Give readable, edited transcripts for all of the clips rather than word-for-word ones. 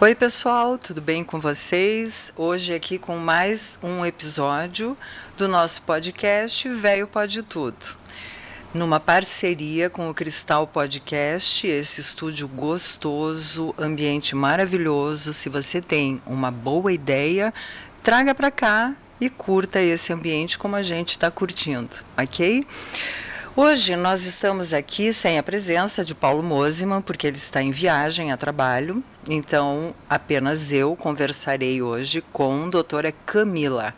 Oi, pessoal, tudo bem com vocês? Hoje aqui com mais um episódio do nosso podcast Véio Pode Tudo. Numa parceria com o Cristal Podcast, esse estúdio gostoso, ambiente maravilhoso. Se você tem uma boa ideia, traga para cá e curta esse ambiente como a gente está curtindo, ok? Hoje nós estamos aqui sem a presença de Paulo Mosiman, porque ele está em viagem a trabalho, então apenas eu conversarei hoje com a doutora Camila.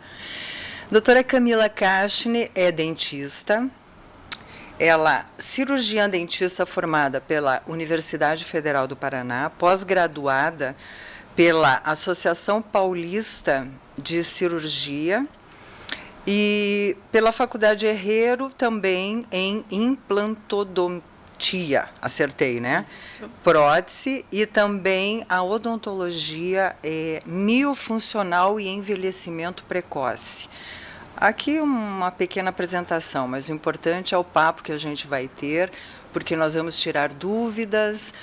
Doutora Camila Kachne é dentista, ela cirurgiã dentista formada pela Universidade Federal do Paraná, pós-graduada pela Associação Paulista de Cirurgia, e pela Faculdade Herrero também em implantodontia, acertei, né? Isso. Prótese e também a odontologia miofuncional e envelhecimento precoce. Aqui uma pequena apresentação, mas o importante é o papo que a gente vai ter, porque nós vamos tirar dúvidas,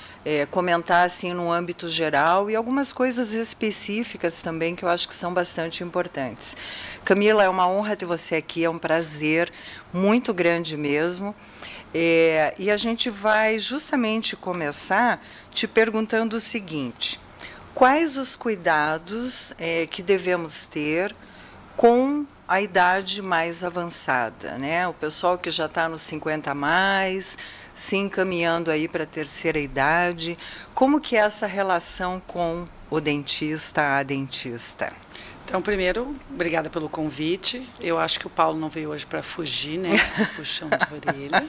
comentar assim no âmbito geral e algumas coisas específicas também que eu acho que são bastante importantes. Camila, é uma honra ter você aqui, é um prazer muito grande mesmo. E a gente vai justamente começar te perguntando o seguinte: quais os cuidados que devemos ter com a idade mais avançada, né? O pessoal que já está nos 50 a mais, se encaminhando aí para a terceira idade, como que é essa relação com o dentista, a dentista? Então, primeiro, obrigada pelo convite. Eu acho que o Paulo não veio hoje para fugir, né? Puxão de orelha.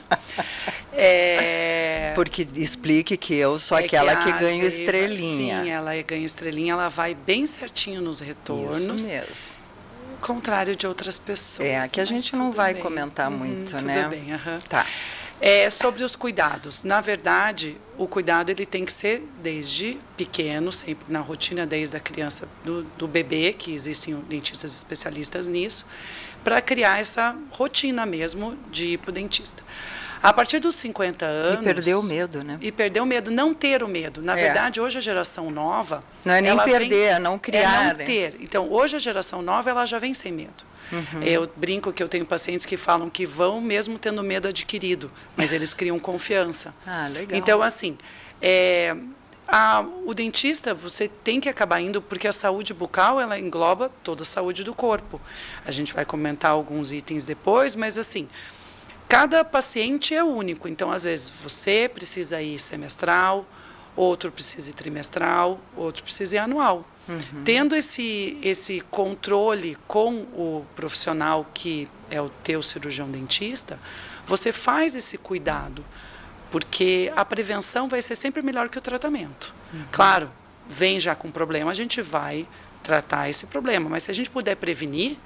Porque explique que eu sou aquela que ganha estrelinha. Sim, ela ganha estrelinha, ela vai bem certinho nos retornos. Isso mesmo. Contrário de outras pessoas. Que a gente não vai comentar muito, né? Tudo bem, Tá. Sobre os cuidados. Na verdade, o cuidado ele tem que ser desde pequeno, sempre na rotina, desde a criança, do bebê, que existem dentistas especialistas nisso, para criar essa rotina mesmo de ir para o dentista. A partir dos 50 anos... E perder o medo, né? E perder o medo, não ter o medo. Na verdade, hoje a geração nova... Não é nem perder, é não criar. É não ter. Então, hoje a geração nova, ela já vem sem medo. Uhum. Eu brinco que eu tenho pacientes que falam que vão mesmo tendo medo adquirido, mas eles criam confiança. Ah, legal. Então, assim, o dentista, você tem que acabar indo, porque a saúde bucal, ela engloba toda a saúde do corpo. A gente vai comentar alguns itens depois, mas assim... Cada paciente é único, então, às vezes, você precisa ir semestral, outro precisa ir trimestral, outro precisa ir anual. Uhum. Tendo esse controle com o profissional que é o teu cirurgião dentista, você faz esse cuidado, porque a prevenção vai ser sempre melhor que o tratamento. Uhum. Claro, vem já com problema, a gente vai tratar esse problema, mas se a gente puder prevenir...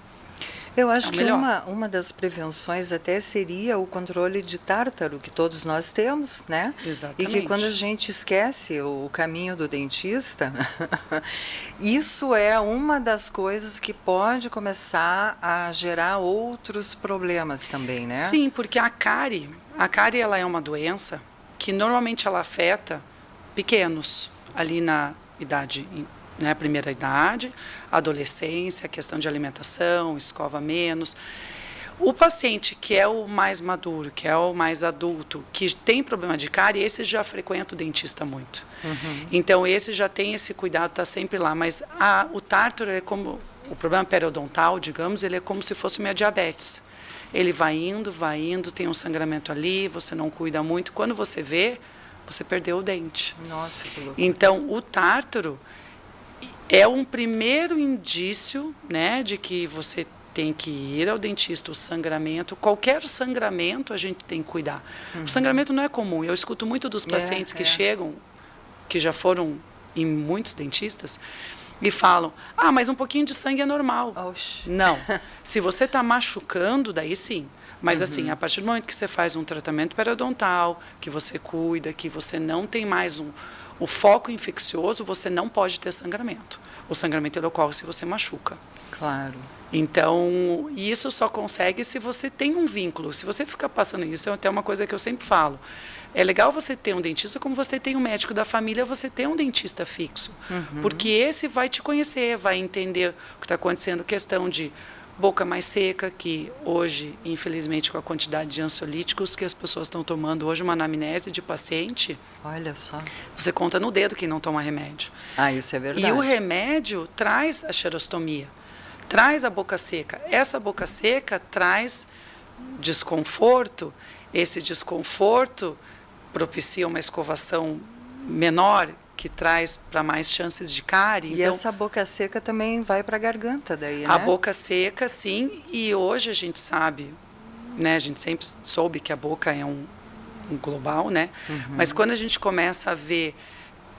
Eu acho que uma das prevenções até seria o controle de tártaro, que todos nós temos, né? Exatamente. E que quando a gente esquece o caminho do dentista, isso é uma das coisas que pode começar a gerar outros problemas também, né? Sim, porque a cárie ela é uma doença que normalmente ela afeta pequenos, ali na idade, né, primeira idade, adolescência, questão de alimentação, escova menos. O paciente que é o mais maduro, que é o mais adulto, que tem problema de cárie, esse já frequenta o dentista muito. Uhum. Então, esse já tem esse cuidado, está sempre lá. Mas o tártaro é como, o problema periodontal, digamos, ele é como se fosse uma diabetes. Ele vai indo, tem um sangramento ali, você não cuida muito. Quando você vê, você perdeu o dente. Nossa, que loucura. Então, o tártaro é um primeiro indício, né, de que você tem que ir ao dentista. O sangramento, qualquer sangramento a gente tem que cuidar. Uhum. O sangramento não é comum. Eu escuto muito dos pacientes que chegam, que já foram em muitos dentistas, e falam, mas um pouquinho de sangue é normal. Oxi. Não. Se você está machucando, daí sim. Mas assim, a partir do momento que você faz um tratamento periodontal, que você cuida, que você não tem mais o foco infeccioso, você não pode ter sangramento. O sangramento ele ocorre se você machuca. Claro. Então, isso só consegue se você tem um vínculo. Se você ficar passando isso, é até uma coisa que eu sempre falo. É legal você ter um dentista, como você tem um médico da família, você tem um dentista fixo. Porque esse vai te conhecer, vai entender o que está acontecendo. Questão de boca mais seca, que hoje, infelizmente, com a quantidade de ansiolíticos que as pessoas estão tomando, hoje uma anamnese de paciente, Olha só. você conta no dedo quem não toma remédio. Ah, isso é verdade. E o remédio traz a xerostomia, traz a boca seca. Essa boca seca traz desconforto. Esse desconforto propicia uma escovação menor, que traz para mais chances de cárie. E então, essa boca seca também vai para a garganta daí, né? A boca seca, sim. E hoje a gente sabe, né? A gente sempre soube que a boca é um global, né? Mas quando a gente começa a ver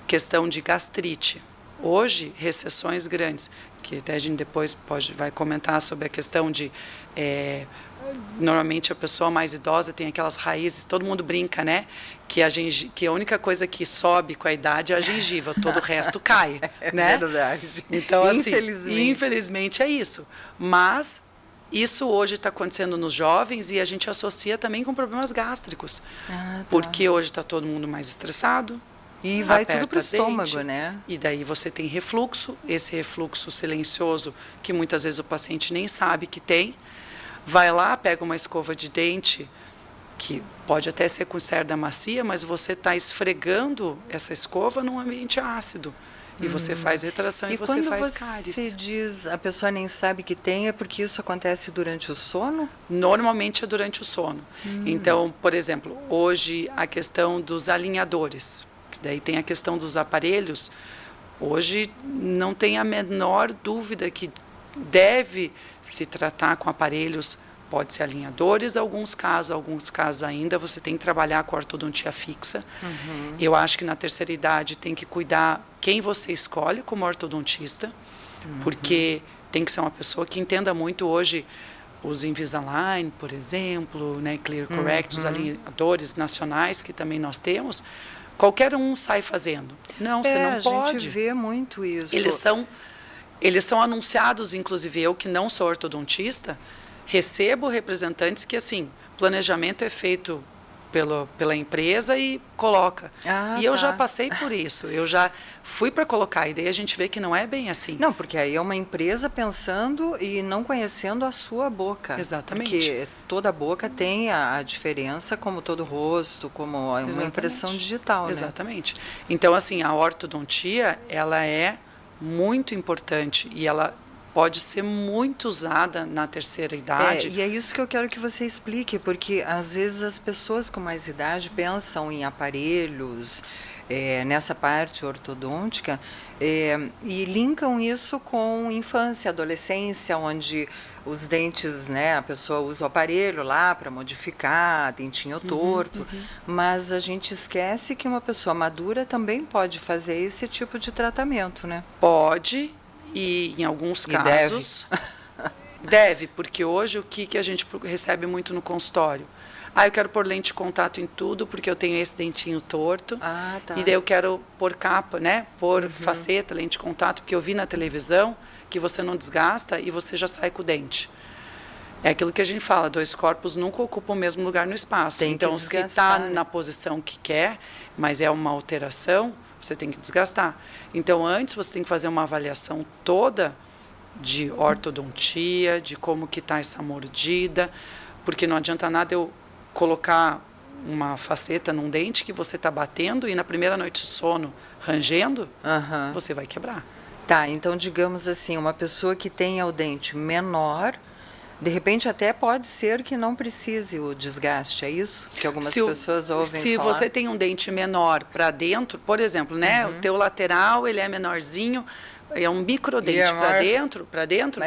questão de gastrite, hoje, recessões grandes, que até a gente depois vai comentar sobre a questão de... normalmente a pessoa mais idosa tem aquelas raízes, todo mundo brinca, né? Que a única coisa que sobe com a idade é a gengiva, todo o resto cai, né? É verdade. Então, assim, infelizmente é isso. Mas isso hoje está acontecendo nos jovens e a gente associa também com problemas gástricos. Tá. Porque hoje está todo mundo mais estressado. E vai tudo para o estômago, né? E daí você tem refluxo, esse refluxo silencioso que muitas vezes o paciente nem sabe que tem. Vai lá, pega uma escova de dente, que pode até ser com cerda macia, mas você está esfregando essa escova num ambiente ácido. E você faz retração e você faz cáries. E quando você diz a pessoa nem sabe que tem, é porque isso acontece durante o sono? Normalmente é durante o sono. Então, por exemplo, hoje a questão dos alinhadores, que daí tem a questão dos aparelhos, hoje não tem a menor dúvida que deve se tratar com aparelhos, pode ser alinhadores, alguns casos ainda você tem que trabalhar com a ortodontia fixa. Eu acho que na terceira idade tem que cuidar quem você escolhe como ortodontista, porque tem que ser uma pessoa que entenda muito hoje os Invisalign, por exemplo, né, Clear Correct, os alinhadores nacionais que também nós temos. Qualquer um sai fazendo. Não, você não pode. A gente vê muito isso. Eles são anunciados, inclusive eu, que não sou ortodontista, recebo representantes que, assim, planejamento é feito pela empresa e coloca. E eu já passei por isso, eu já fui para colocar, e daí a gente vê que não é bem assim. Não, porque aí é uma empresa pensando e não conhecendo a sua boca. Exatamente. Porque toda boca tem a diferença, como todo rosto, como uma impressão digital, né? Exatamente. Então, assim, a ortodontia, ela é muito importante e ela pode ser muito usada na terceira idade. E é isso que eu quero que você explique, porque às vezes as pessoas com mais idade pensam em aparelhos, nessa parte ortodôntica, e linkam isso com infância, adolescência, onde os dentes, né, a pessoa usa o aparelho lá para modificar, dentinho torto, mas a gente esquece que uma pessoa madura também pode fazer esse tipo de tratamento, né? Pode, e em alguns casos... Deve, porque hoje o que a gente recebe muito no consultório? Eu quero pôr lente de contato em tudo, porque eu tenho esse dentinho torto. E daí eu quero pôr capa, né? Pôr faceta, lente de contato, porque eu vi na televisão que você não desgasta e você já sai com o dente. É aquilo que a gente fala, dois corpos nunca ocupam o mesmo lugar no espaço. Então, se está na posição que quer, mas é uma alteração, você tem que desgastar. Então, antes você tem que fazer uma avaliação toda de ortodontia, de como que está essa mordida, porque não adianta nada eu colocar uma faceta num dente que você está batendo e na primeira noite de sono rangendo, você vai quebrar. Tá, então digamos assim, uma pessoa que tenha o dente menor, de repente até pode ser que não precise o desgaste, é isso? Que algumas pessoas ouvem falar. Se você tem um dente menor para dentro, por exemplo, né, o teu lateral ele é menorzinho, é um microdente para dentro.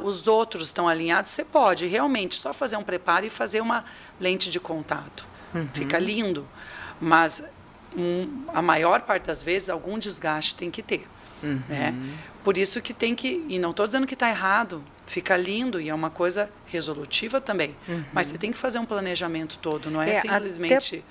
Os outros estão alinhados, você pode realmente só fazer um preparo e fazer uma lente de contato. Fica lindo. Mas a maior parte das vezes algum desgaste tem que ter. Né? Por isso que tem que, e não estou dizendo que está errado, fica lindo e é uma coisa resolutiva também. Mas você tem que fazer um planejamento todo, não é simplesmente...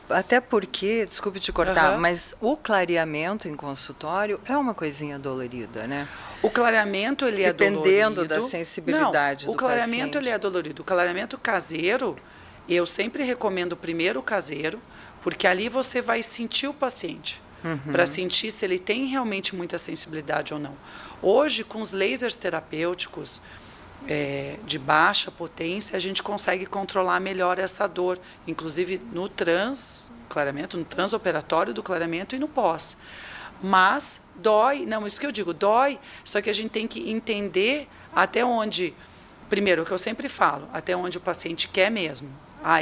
Até porque, desculpe te cortar, Aham. mas o clareamento em consultório é uma coisinha dolorida, né? O clareamento, ele é dolorido. Dependendo da sensibilidade Não, do o clareamento, paciente. ele é dolorido. O clareamento caseiro, eu sempre recomendo primeiro o caseiro, porque ali você vai sentir o paciente, para sentir se ele tem realmente muita sensibilidade ou não. Hoje, com os lasers terapêuticos de baixa potência, a gente consegue controlar melhor essa dor, inclusive no clareamento, no transoperatório do clareamento e no pós. Mas dói, não, isso que eu digo, dói, só que a gente tem que entender até onde, primeiro, o que eu sempre falo, até onde o paciente quer mesmo.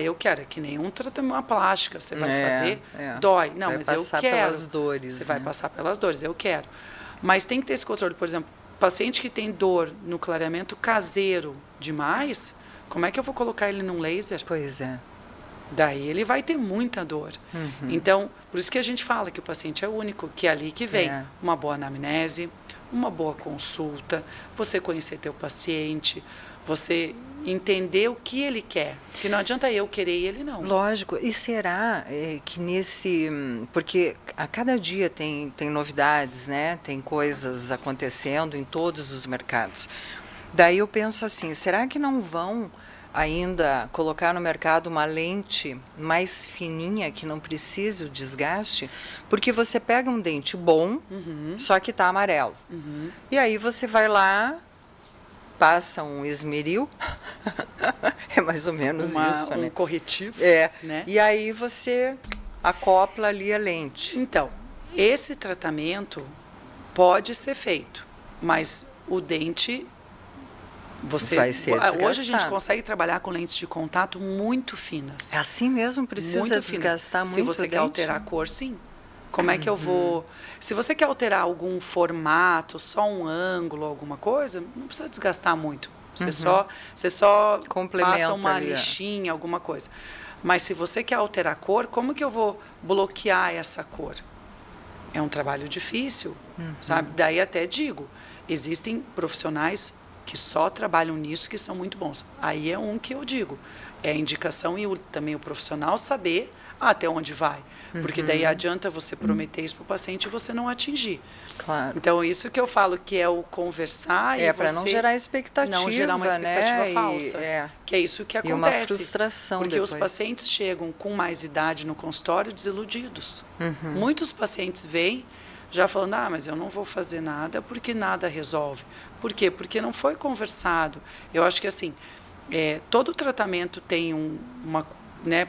Eu quero, é que nem um tratamento, uma plástica, você vai fazer, dói. Não, vai mas eu passar quero. pelas dores, Você né? vai passar pelas dores, eu quero. Mas tem que ter esse controle, por exemplo, paciente que tem dor no clareamento caseiro demais, como é que eu vou colocar ele num laser? Pois é. Daí ele vai ter muita dor. Então, por isso que a gente fala que o paciente é único, que é ali que vem uma boa anamnese, uma boa consulta, você conhecer teu paciente, você entender o que ele quer. Porque não adianta eu querer e ele não. Lógico. E será que nesse... Porque a cada dia tem novidades, né? Tem coisas acontecendo em todos os mercados. Daí eu penso assim, será que não vão ainda colocar no mercado uma lente mais fininha que não precise o desgaste? Porque você pega um dente bom, só que está amarelo. E aí você vai lá, passa um esmeril, é mais ou menos isso, né? Um corretivo. Né? E aí você acopla ali a lente. Então, esse tratamento pode ser feito, mas o dente... Vai ser desgastado. Hoje a gente consegue trabalhar com lentes de contato muito finas. É assim mesmo? Precisa muito desgastar finas. muito Se você o quer dente? alterar a cor, sim. Como é que eu vou... Se você quer alterar algum formato, só um ângulo, alguma coisa, não precisa desgastar muito. Você só Complementa passa uma ali, lixinha, alguma coisa. Mas se você quer alterar a cor, como que eu vou bloquear essa cor? É um trabalho difícil, sabe? Daí até digo, existem profissionais que só trabalham nisso, que são muito bons. Aí é um que eu digo, é a indicação e também o profissional saber até onde vai. Porque daí adianta você prometer isso para o paciente e você não atingir. Claro. Então, isso que eu falo, que é o conversar e para não gerar expectativa, não gerar uma expectativa né? falsa. Que é isso que acontece. E uma frustração porque depois. os pacientes chegam com mais idade no consultório desiludidos. Muitos pacientes vêm já falando, mas eu não vou fazer nada porque nada resolve. Por quê? Porque não foi conversado. Eu acho que, assim, todo tratamento tem uma... Né,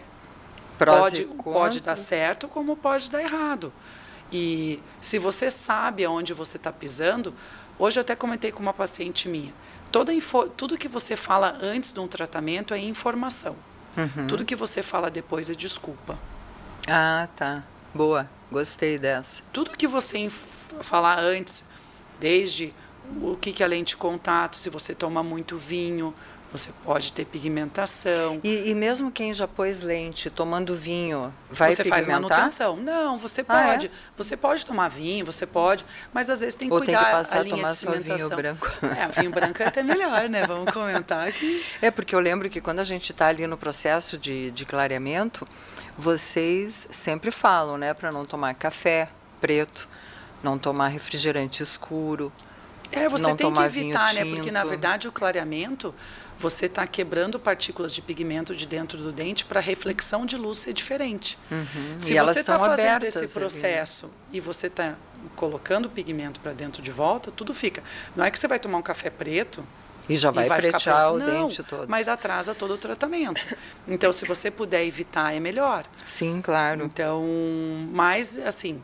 pode dar certo, como pode dar errado. E se você sabe aonde você está pisando... Hoje eu até comentei com uma paciente minha. Tudo que você fala antes de um tratamento é informação. Tudo que você fala depois é desculpa. Tá. Boa. Gostei dessa. Tudo que você falar antes, desde o que é lente de contato, se você toma muito vinho, você pode ter pigmentação. E mesmo quem já pôs lente tomando vinho, vai você pigmentar? Faz manutenção? Não, você pode. Você pode tomar vinho, você pode, mas às vezes tem que cuidar tem que passar a linha a tomar de cimentação. só vinho branco. Vinho branco é até melhor, né? Vamos comentar aqui. Porque eu lembro que quando a gente está ali no processo de clareamento, vocês sempre falam, né, para não tomar café preto, não tomar refrigerante escuro, você não tem tomar que evitar, vinho né? Porque tinto. na verdade o clareamento, você está quebrando partículas de pigmento de dentro do dente para a reflexão de luz ser diferente. Se você está fazendo esse processo e você está colocando pigmento para dentro de volta, tudo fica. Não é que você vai tomar um café preto e já vai pretear o dente todo. Mas atrasa todo o tratamento. Então, se você puder evitar, é melhor. Sim, claro. Então, mas assim,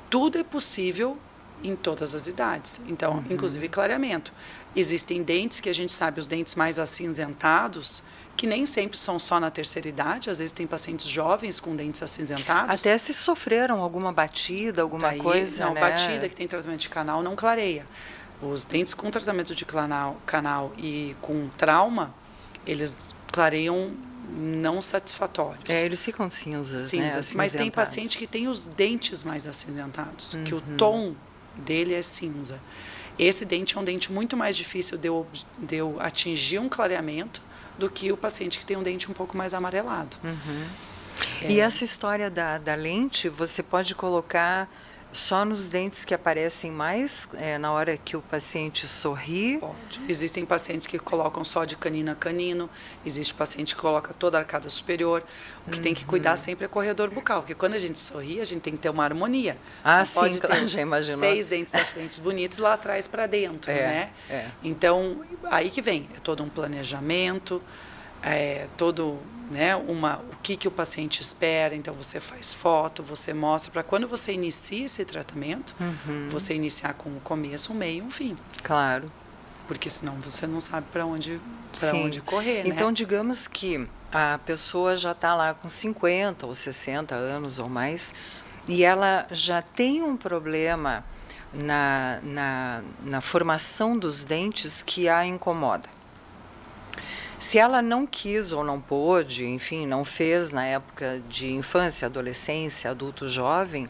tudo é possível em todas as idades. Então, inclusive clareamento. Existem dentes que a gente sabe, os dentes mais acinzentados, que nem sempre são só na terceira idade. Às vezes tem pacientes jovens com dentes acinzentados. Até se sofreram alguma batida, alguma coisa, não, né? batida que tem tratamento de canal não clareia. Os dentes com tratamento de canal e com trauma, eles clareiam não satisfatórios. Eles ficam cinzas, né? Mas tem paciente que tem os dentes mais acinzentados, que o tom dele é cinza. Esse dente é um dente muito mais difícil de eu atingir um clareamento do que o paciente que tem um dente um pouco mais amarelado. E essa história da lente, você pode colocar só nos dentes que aparecem mais na hora que o paciente sorri? Pode. Existem pacientes que colocam só de canino a canino, existe paciente que coloca toda a arcada superior. O que tem que cuidar sempre é corredor bucal, porque quando a gente sorri, a gente tem que ter uma harmonia. Ah, não sim, pode claro, ter já imaginou. 6 dentes da frente bonitos lá atrás para dentro, né? Então, aí que vem, é todo um planejamento, todo, né, o que o paciente espera. Então você faz foto, você mostra para quando você inicia esse tratamento, você iniciar com o começo, um meio e um fim. Claro. Porque senão você não sabe para onde correr, Então, né? digamos que a pessoa já está lá com 50 ou 60 anos ou mais e ela já tem um problema na formação dos dentes que a incomoda. Se ela não quis ou não pôde, enfim, não fez na época de infância, adolescência, adulto jovem,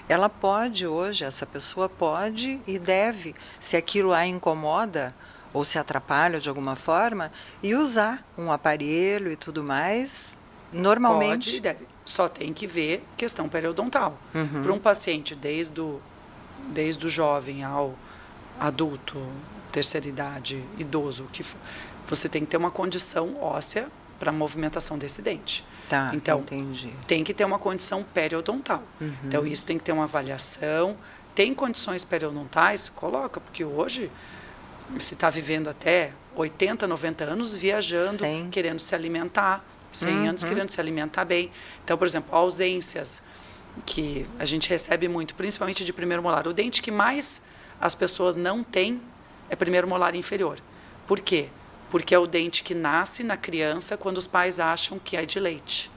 ela pode hoje, essa pessoa pode e deve, se aquilo a incomoda ou se atrapalha de alguma forma, e usar um aparelho e tudo mais, normalmente. Pode e deve. Só tem que ver questão periodontal. Para um paciente, desde o jovem ao adulto, terceira idade, idoso, você tem que ter uma condição óssea para a movimentação desse dente. Tá, então, entendi. tem que ter uma condição periodontal. Então, isso tem que ter uma avaliação. Tem condições periodontais? Coloca, porque hoje se está vivendo até 80, 90 anos viajando, querendo se alimentar, 100 anos querendo se alimentar bem. Então, por exemplo, ausências que a gente recebe muito, principalmente de primeiro molar. O dente que mais as pessoas não têm é primeiro molar inferior. Por quê? Porque é o dente que nasce na criança quando os pais acham que é de leite.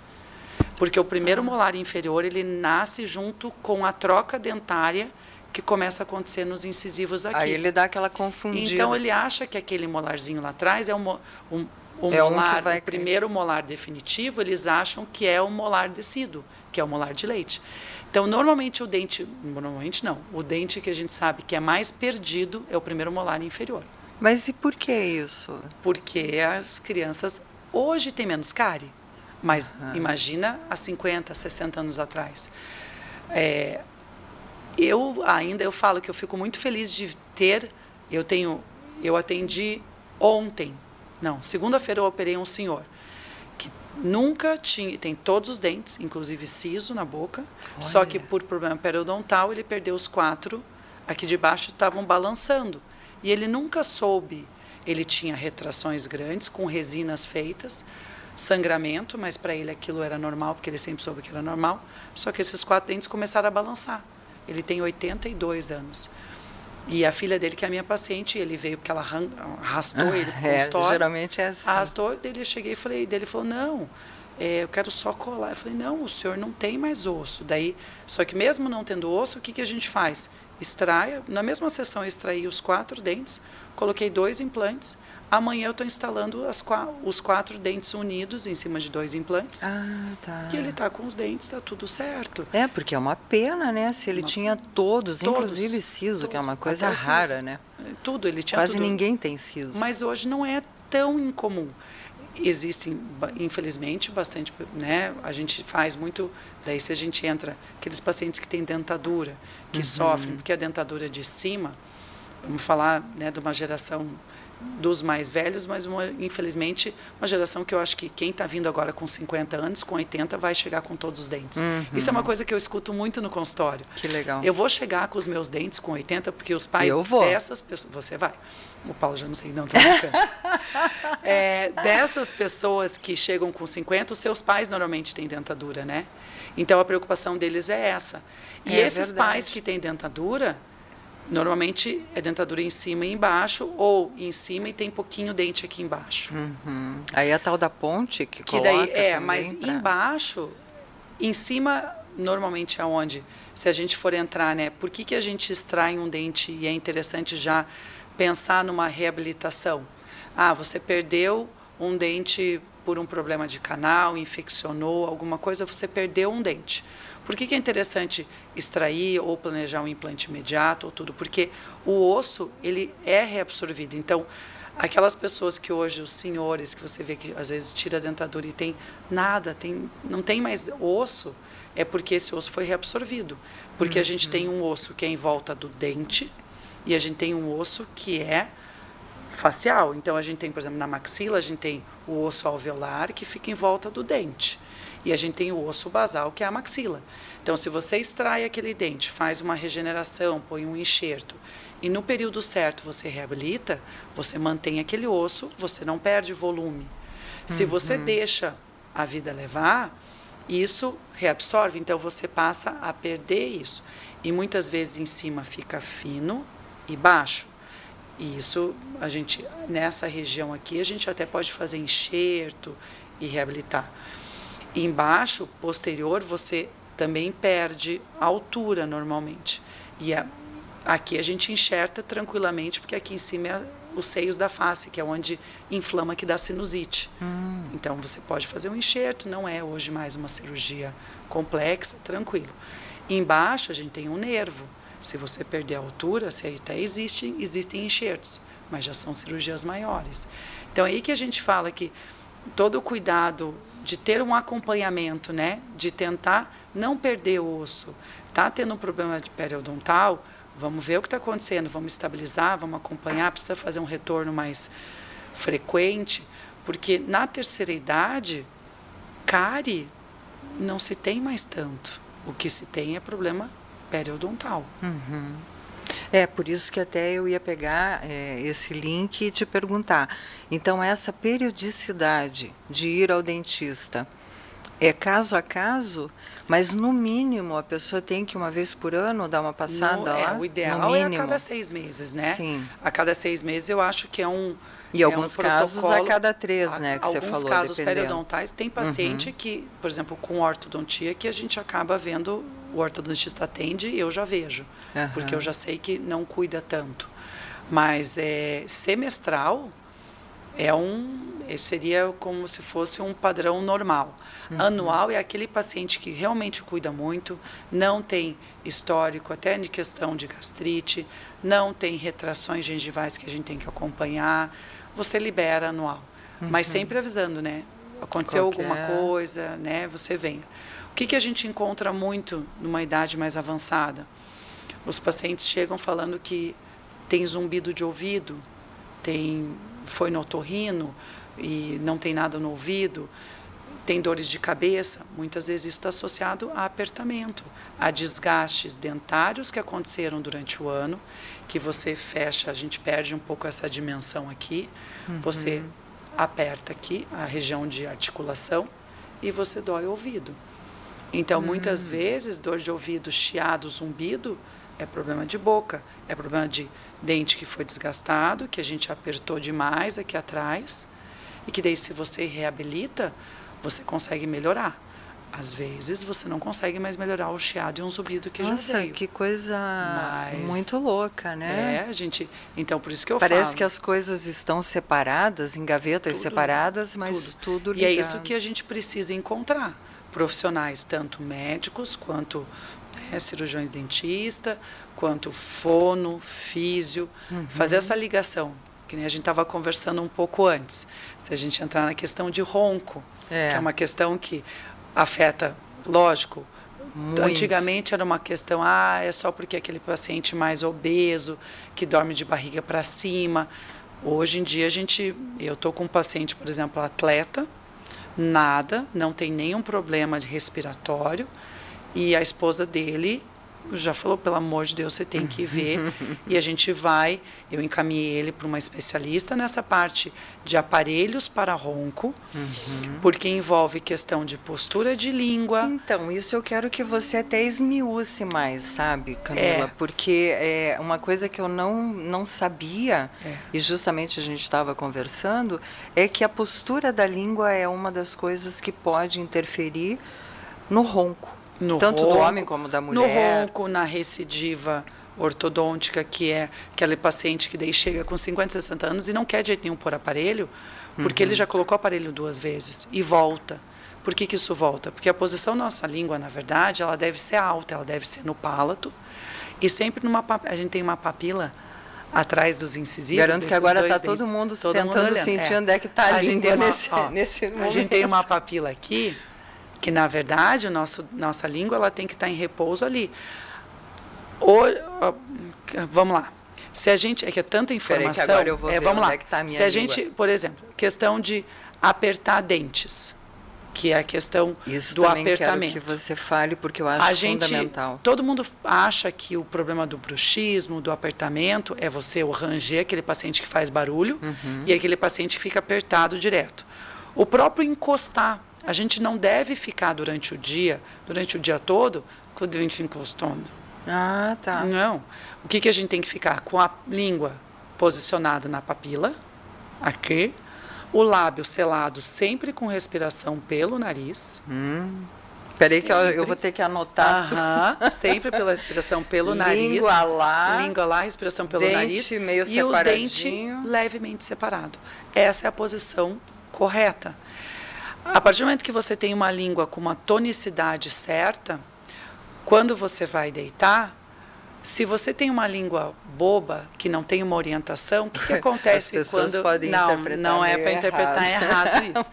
Porque o primeiro molar inferior, ele nasce junto com a troca dentária que começa a acontecer nos incisivos aqui. Aí ele dá aquela confundida. Então, ele acha que aquele molarzinho lá atrás é o primeiro molar definitivo, eles acham que é o molar decíduo, que é o molar de leite. Então, normalmente o dente que a gente sabe que é mais perdido é o primeiro molar inferior. Mas e por que isso? Porque as crianças hoje têm menos cárie, mas imagina há 50, 60 anos atrás. Eu falo que eu fico muito feliz de ter, eu atendi ontem, segunda-feira eu operei um senhor que nunca tinha, tem todos os dentes, inclusive siso na boca, só que por problema periodontal ele perdeu os 4, aqui de baixo estavam balançando. E ele nunca soube, ele tinha retrações grandes, com resinas feitas, sangramento, mas para ele aquilo era normal, porque ele sempre soube que era normal, só que esses 4 dentes começaram a balançar. Ele tem 82 anos. E a filha dele, que é a minha paciente, ele veio porque ela arrastou ele para o consultório. Geralmente é assim. Arrastou, eu cheguei e falei, ele falou, não, eu quero só colar. Eu falei, não, o senhor não tem mais osso. Só que mesmo não tendo osso, o que a gente faz? Na mesma sessão eu extraí os 4 dentes, coloquei 2 implantes. Amanhã eu estou instalando os 4 dentes unidos em cima de 2 implantes. Tá. E ele está com os dentes, está tudo certo. Porque é uma pena, né? Se ele tinha todos, inclusive siso, que é uma coisa rara, né? Tudo, ele tinha Quase tudo. Ninguém tem siso. Mas hoje não é tão incomum. Existem, infelizmente, bastante, né? A gente faz muito, daí se a gente entra, aqueles pacientes que têm dentadura, que sofrem, porque a dentadura de cima, vamos falar, né, de uma geração dos mais velhos, mas infelizmente uma geração que eu acho que quem está vindo agora com 50 anos, com 80, vai chegar com todos os dentes. Isso é uma coisa que eu escuto muito no consultório. Que legal. Eu vou chegar com os meus dentes com 80, porque os pais dessas pessoas... Você vai. O Paulo já não sei, não, estou brincando. Dessas pessoas que chegam com 50, os seus pais normalmente têm dentadura, né? Então, a preocupação deles é essa. E esses pais que têm dentadura, normalmente é dentadura em cima e embaixo, ou em cima e tem pouquinho dente aqui embaixo. Aí a tal da ponte que coloca daí também mas embaixo, em cima, normalmente é onde? Se a gente for entrar, né? Por que a gente extrai um dente e é interessante já pensar numa reabilitação? Você perdeu um dente por um problema de canal, infeccionou alguma coisa, você perdeu um dente. Por que é interessante extrair ou planejar um implante imediato ou tudo? Porque o osso, ele é reabsorvido. Então, aquelas pessoas que hoje, os senhores, que você vê que às vezes tira a dentadura e tem nada, não tem mais osso, é porque esse osso foi reabsorvido. Porque a gente tem um osso que é em volta do dente e a gente tem um osso que é facial. Então, a gente tem, por exemplo, na maxila, a gente tem o osso alveolar que fica em volta do dente. E a gente tem o osso basal, que é a maxila. Então, se você extrai aquele dente, faz uma regeneração, põe um enxerto, e no período certo você reabilita, você mantém aquele osso, você não perde volume. Se você deixa a vida levar, isso reabsorve, então você passa a perder isso. E muitas vezes em cima fica fino e baixo. E isso, a gente, nessa região aqui, a gente até pode fazer enxerto e reabilitar. E embaixo, posterior, você também perde altura normalmente. E aqui a gente enxerta tranquilamente, porque aqui em cima é os seios da face, que é onde inflama, que dá sinusite. Então, você pode fazer um enxerto, não é hoje mais uma cirurgia complexa, tranquilo. E embaixo a gente tem um nervo. Se você perder a altura, se até existem enxertos, mas já são cirurgias maiores. Então, é aí que a gente fala que todo o cuidado de ter um acompanhamento, né, de tentar não perder o osso, tá tendo um problema de periodontal, vamos ver o que está acontecendo, vamos estabilizar, vamos acompanhar, precisa fazer um retorno mais frequente, porque na terceira idade, cárie não se tem mais tanto. O que se tem é problema periodontal. É, por isso que até eu ia pegar esse link e te perguntar. Então, essa periodicidade de ir ao dentista é caso a caso, mas no mínimo a pessoa tem que uma vez por ano dar uma passada lá? O ideal é a cada 6 meses, né? Sim. A cada 6 meses eu acho que é um E alguns casos a cada 3, né, que você falou, alguns casos dependendo. periodontais, tem paciente que, por exemplo, com ortodontia, que a gente acaba vendo, o ortodontista atende e eu já vejo, porque eu já sei que não cuida tanto. Mas semestral seria como se fosse um padrão normal. Anual é aquele paciente que realmente cuida muito, não tem histórico até de questão de gastrite, não tem retrações gengivais que a gente tem que acompanhar, você libera anual. Mas sempre avisando, né? Aconteceu alguma coisa, né? Você venha. O que a gente encontra muito numa idade mais avançada? Os pacientes chegam falando que tem zumbido de ouvido, foi no otorrino e não tem nada no ouvido, tem dores de cabeça. Muitas vezes isso está associado a apertamento, a desgastes dentários que aconteceram durante o ano, que você fecha, a gente perde um pouco essa dimensão aqui, você aperta aqui a região de articulação e você dói o ouvido. Então, muitas vezes, dor de ouvido, chiado, zumbido, é problema de boca, é problema de dente que foi desgastado, que a gente apertou demais aqui atrás, e que daí, se você reabilita, você consegue melhorar. Às vezes, você não consegue mais melhorar o chiado e um zumbido que já veio. Nossa, que coisa muito louca, né? Então, por isso que eu Parece falo. que as coisas estão separadas, em gavetas separadas, mas tudo ligado. E é isso que a gente precisa encontrar. Profissionais, tanto médicos, quanto cirurgiões dentista, quanto fono, físio, fazer essa ligação, que nem a gente estava conversando um pouco antes. Se a gente entrar na questão de ronco, que é uma questão que afeta, lógico, muito. Antigamente era uma questão, é só porque aquele paciente mais obeso, que dorme de barriga para cima. Hoje em dia, eu estou com um paciente, por exemplo, atleta, não tem nenhum problema de respiratório, e a esposa dele já falou, pelo amor de Deus, você tem que ver. E a gente eu encaminhei ele para uma especialista nessa parte de aparelhos para ronco, porque envolve questão de postura de língua. Então, isso eu quero que você até esmiúce mais, sabe, Camila? Porque é uma coisa que eu não sabia, e justamente a gente estava conversando, é que a postura da língua é uma das coisas que pode interferir no ronco. Tanto do homem como da mulher. No ronco, na recidiva ortodôntica, que é aquele paciente que daí chega com 50, 60 anos e não quer de jeito nenhum pôr aparelho, porque ele já colocou aparelho 2 vezes e volta. Por que isso volta? Porque a posição da nossa língua, na verdade, ela deve ser alta, ela deve ser no palato, e sempre a gente tem uma papila atrás dos incisivos. Garanto que agora está todo mundo tentando sentir onde é que está a língua nesse momento. A gente tem uma papila aqui, que na verdade nossa língua ela tem que estar em repouso ali. Vamos lá. Se a gente, é que é tanta informação, que agora eu vou ver vamos onde lá. É que tá a minha Se a língua. gente, por exemplo, questão de apertar dentes, que é a questão Isso do também apertamento. Quero que você fale, porque eu acho fundamental. Todo mundo acha que o problema do bruxismo, do apertamento, é você ranger aquele paciente que faz barulho e aquele paciente que fica apertado direto. O próprio encostar, a gente não deve ficar durante o dia todo, com o dente encostando. Ah, tá. Não. O que a gente tem que ficar? Com a língua posicionada na papila, aqui, o lábio selado sempre com respiração pelo nariz. Peraí que eu vou ter que anotar. Sempre pela respiração pelo nariz. Língua lá. Língua lá, respiração pelo dente nariz. Meio e o dente levemente separado. Essa é a posição correta. A partir do momento que você tem uma língua com uma tonicidade certa, quando você vai deitar, se você tem uma língua boba, que não tem uma orientação, o que acontece As pessoas podem interpretar não é para interpretar errado isso.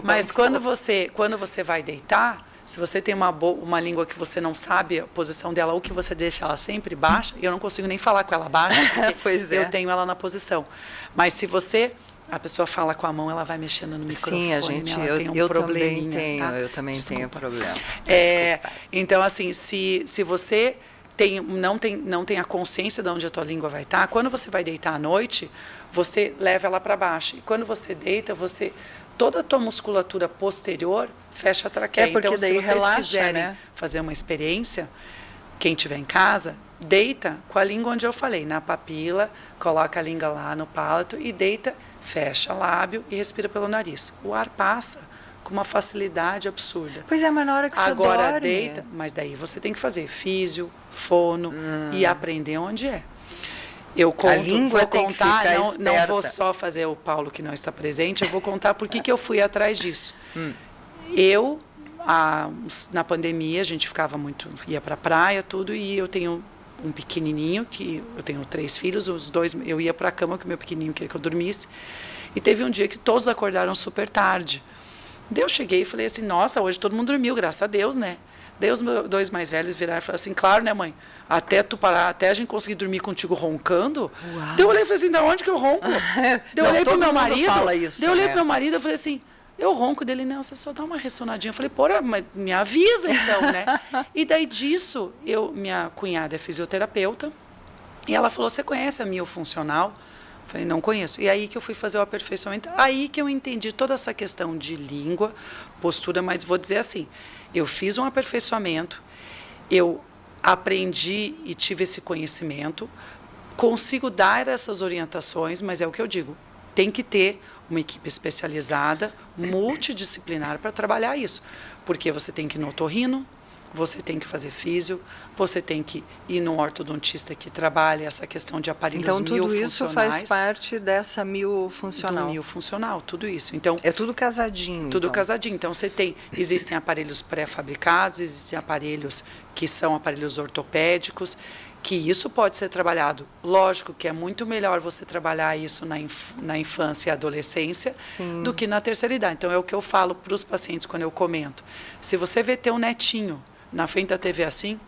Mas quando você vai deitar, se você tem uma língua que você não sabe a posição dela ou que você deixa ela sempre baixa, eu não consigo nem falar com ela baixa, porque eu tenho ela na posição. Mas se a pessoa fala com a mão, ela vai mexendo no microfone. Sim, eu também tenho problema. Então, assim, se você não tem a consciência de onde a tua língua vai estar, quando você vai deitar à noite, você leva ela para baixo. E quando você deita, toda a tua musculatura posterior fecha a traqueia. Porque então, daí se vocês relaxa, quiserem fazer uma experiência, quem estiver em casa, deita com a língua onde eu falei, na papila, coloca a língua lá no palato e deita, fecha o lábio e respira pelo nariz. O ar passa com uma facilidade absurda. Pois é, mas na hora que você agora dorme... deita, mas daí você tem que fazer físio, fono e aprender onde é. Eu conto, a língua vou tem contar, que ficar não vou só fazer o Paulo que não está presente, eu vou contar por que eu fui atrás disso. Na pandemia, a gente ia para a praia, tudo, e eu tenho um pequenininho, que eu tenho 3 filhos, os 2, eu ia para a cama com o meu pequenininho, queria que eu dormisse, e teve um dia que todos acordaram super tarde. Daí eu cheguei e falei assim, nossa, hoje todo mundo dormiu, graças a Deus, né? Daí os meus 2 mais velhos viraram e falaram assim, claro, né, mãe? Até tu parar, até a gente conseguir dormir contigo roncando. Daí eu olhei e falei assim, da onde que eu ronco? Daí eu olhei pro meu marido, pro meu marido, eu falei assim, eu ronco dele, não, você só dá uma ressonadinha. Eu falei, porra, mas me avisa então, né? E daí disso, minha cunhada é fisioterapeuta, e ela falou, você conhece a miofuncional? Eu falei, não conheço. E aí que eu fui fazer o aperfeiçoamento, aí que eu entendi toda essa questão de língua, postura, mas vou dizer assim, eu fiz um aperfeiçoamento, eu aprendi e tive esse conhecimento, consigo dar essas orientações, mas é o que eu digo, tem que ter uma equipe especializada, multidisciplinar para trabalhar isso, porque você tem que ir no otorrino, você tem que fazer físio, você tem que ir num ortodontista que trabalha essa questão de aparelhos miofuncionais. Então, tudo isso faz parte dessa miofuncional. Do miofuncional, tudo isso. Então, é tudo casadinho. Tudo casadinho. Então, existem aparelhos pré-fabricados, existem aparelhos que são aparelhos ortopédicos, que isso pode ser trabalhado. Lógico que é muito melhor você trabalhar isso na infância e adolescência do que na terceira idade. Então, é o que eu falo para os pacientes quando eu comento. Se você vê teu netinho na frente da TV assim,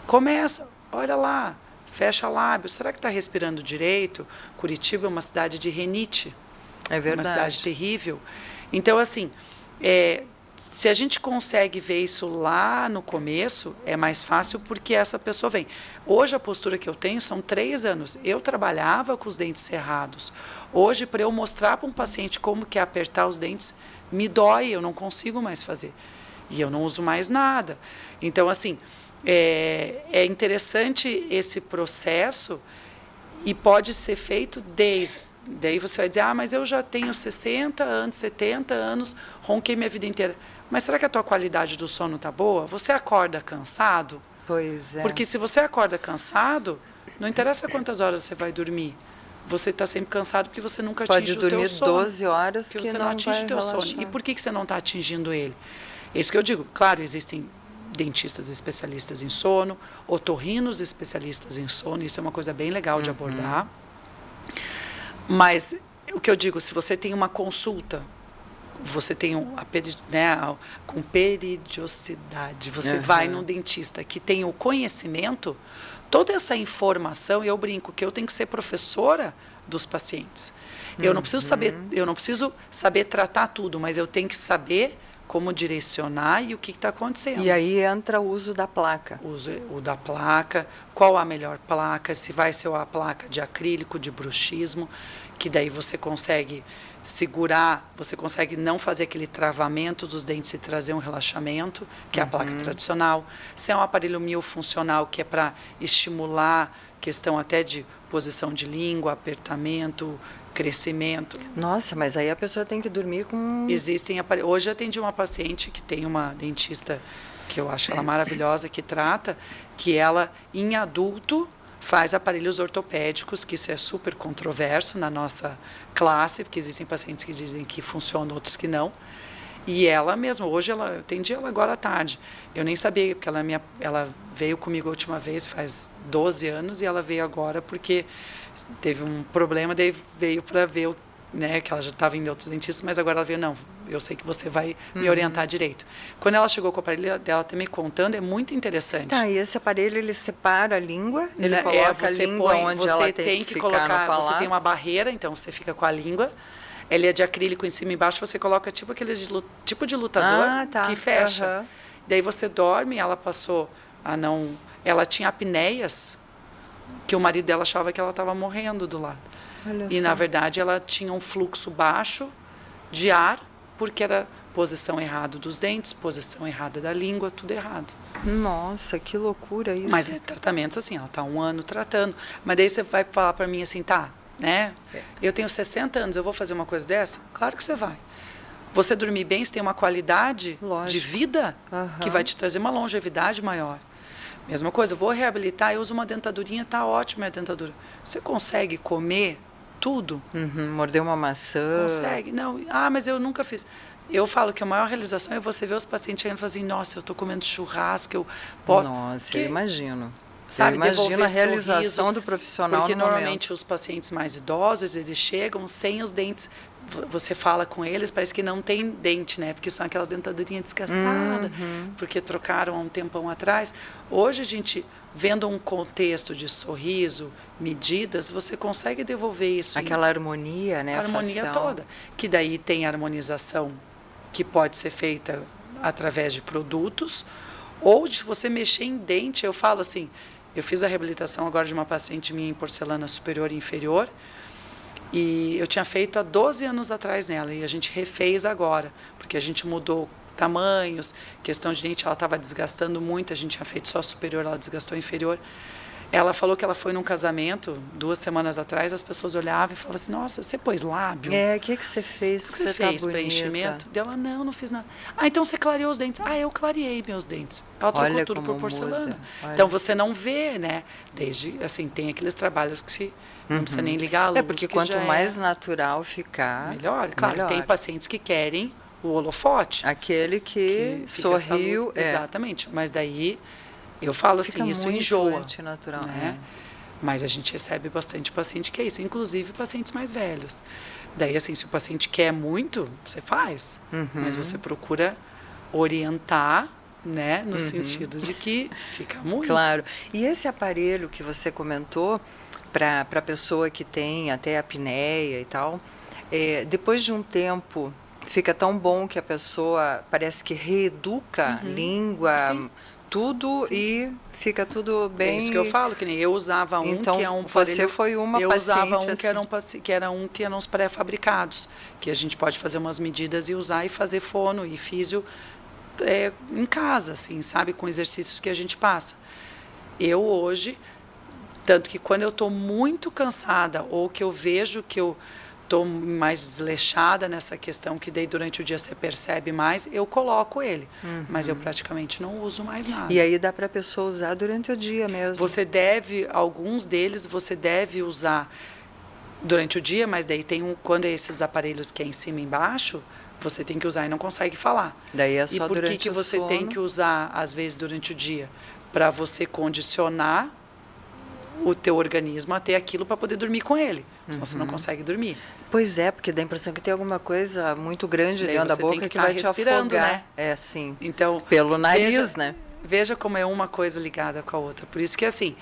começa, olha lá, fecha lábio. Será que está respirando direito? Curitiba é uma cidade de rinite. É verdade. Uma cidade terrível. Então, assim, se a gente consegue ver isso lá no começo, é mais fácil porque essa pessoa vem. Hoje, a postura que eu tenho são 3 anos. Eu trabalhava com os dentes cerrados. Hoje, para eu mostrar para um paciente como que é apertar os dentes, me dói, eu não consigo mais fazer. E eu não uso mais nada. Então, assim, é interessante esse processo e pode ser feito Daí você vai dizer, mas eu já tenho 60 anos, 70 anos, ronquei minha vida inteira. Mas será que a tua qualidade do sono está boa? Você acorda cansado? Pois é. Porque se você acorda cansado, não interessa quantas horas você vai dormir. Você está sempre cansado porque você nunca atinge o teu sono. Pode dormir 12 horas que você não atinge vai o teu relaxar. sono. E por que você não está atingindo ele? É isso que eu digo. Claro, existem dentistas especialistas em sono, otorrinos especialistas em sono, isso é uma coisa bem legal de abordar. Mas o que eu digo, se você tem uma consulta, você tem com periodicidade, você vai num dentista que tem o conhecimento, toda essa informação, e eu brinco que eu tenho que ser professora dos pacientes. Eu não preciso saber tratar tudo, mas eu tenho que saber como direcionar e o que está acontecendo. E aí entra o uso da placa. O da placa, qual a melhor placa, se vai ser a placa de acrílico, de bruxismo, que daí você consegue segurar, você consegue não fazer aquele travamento dos dentes e trazer um relaxamento, que é a placa tradicional. Se é um aparelho miofuncional, que é para estimular questão até de posição de língua, apertamento, crescimento. Nossa, mas aí a pessoa tem que dormir com... Hoje eu atendi uma paciente que tem uma dentista que eu acho ela maravilhosa, que trata, que ela, em adulto, faz aparelhos ortopédicos, que isso é super controverso na nossa classe, porque existem pacientes que dizem que funcionam, outros que não. E ela mesma, hoje eu atendi ela agora à tarde. Eu nem sabia, porque ela veio comigo a última vez, faz 12 anos, e ela veio agora porque teve um problema, daí veio para ver, que ela já estava em outros dentistas, mas agora ela veio, não, eu sei que você vai me orientar direito. Quando ela chegou com o aparelho dela, tá me contando, é muito interessante. Tá, e esse aparelho, ele separa a língua? Ele coloca a língua onde ela tem que colocar no Você tem uma barreira, então você fica com a língua. Ele é de acrílico em cima e embaixo, você coloca tipo de lutador que fecha. Daí você dorme, ela passou a não... Ela tinha apneias, que o marido dela achava que ela estava morrendo do lado. E, na verdade, ela tinha um fluxo baixo de ar, porque era posição errada dos dentes, posição errada da língua, tudo errado. Nossa, que loucura isso. Mas é tratamentos assim, ela está 1 ano tratando. Mas daí você vai falar para mim assim, eu tenho 60 anos, eu vou fazer uma coisa dessa? Claro que você vai. Você dormir bem, você tem uma qualidade de vida que vai te trazer uma longevidade maior. Mesma coisa, eu vou reabilitar, eu uso uma dentadurinha, tá ótima a dentadura. Você consegue comer tudo? Morder uma maçã? Consegue. Não, mas eu nunca fiz. Eu falo que a maior realização é você ver os pacientes chegando e falar assim, nossa, eu estou comendo churrasco, eu posso... Nossa, eu imagino. Sabe, eu imagino a realização sorriso, do profissional porque no normalmente momento. Os pacientes mais idosos, eles chegam sem os dentes. Você fala com eles, parece que não tem dente, né? Porque são aquelas dentadurinhas desgastadas, porque trocaram há um tempão atrás. Hoje, a gente, vendo um contexto de sorriso, medidas, você consegue devolver isso. Aquela harmonia, né? A harmonia facial. toda. Que daí tem harmonização que pode ser feita através de produtos, ou de você mexer em dente. Eu falo assim, eu fiz a reabilitação agora de uma paciente minha em porcelana superior e inferior, e eu tinha feito há 12 anos atrás nela, e a gente refez agora, porque a gente mudou tamanhos, questão de dente, ela estava desgastando muito, a gente tinha feito só superior, ela desgastou inferior. Ela falou que ela foi num casamento 2 semanas atrás, as pessoas olhavam e falavam assim, nossa, você pôs lábio? O que você fez? O que você fez? Tá preenchimento? Dela, não fiz nada. Então você clareou os dentes? Eu clareei meus dentes. Ela trocou tudo por porcelana. Então você não vê, né? Desde, assim, tem aqueles trabalhos que se... Não precisa nem ligar a luz. Porque quanto mais natural ficar... Melhor. Claro, melhor. Tem pacientes que querem o holofote. Aquele que sorriu. Exatamente. Mas daí... Eu falo assim, isso enjoa. Natural, né? Mas a gente recebe bastante paciente que é isso, inclusive pacientes mais velhos. Daí, assim, se o paciente quer muito, você faz. Mas você procura orientar, né? No sentido de que fica muito. Claro. E esse aparelho que você comentou, para a pessoa que tem até apneia e tal, depois de um tempo, fica tão bom que a pessoa parece que reeduca língua... Sim. Tudo. Sim. E fica tudo bem. É isso que eu falo, que nem eu usava então, que é um você aparelho, foi uma eu paciente usava um assim. que eram uns pré-fabricados, que a gente pode fazer umas medidas e usar e fazer fono e físio em casa, assim, sabe, com exercícios que a gente passa. Eu hoje, tanto que quando eu estou muito cansada ou que eu vejo que eu estou mais desleixada nessa questão, que daí durante o dia você percebe mais, eu coloco ele. Mas eu praticamente não uso mais nada. E aí dá para a pessoa usar durante o dia mesmo. Alguns deles você deve usar durante o dia, mas daí quando é esses aparelhos que é em cima e embaixo, você tem que usar e não consegue falar. Daí é só e por durante que o você sono? tem que usar, às vezes, durante o dia? Para você condicionar o teu organismo a ter aquilo para poder dormir com ele. Senão você não consegue dormir. Pois é, porque dá a impressão que tem alguma coisa muito grande Daí dentro da você tem boca que tá vai te respirando, afogar. né? É, sim. Então, pelo nariz, né? Veja como é uma coisa ligada com a outra. Por isso que, assim,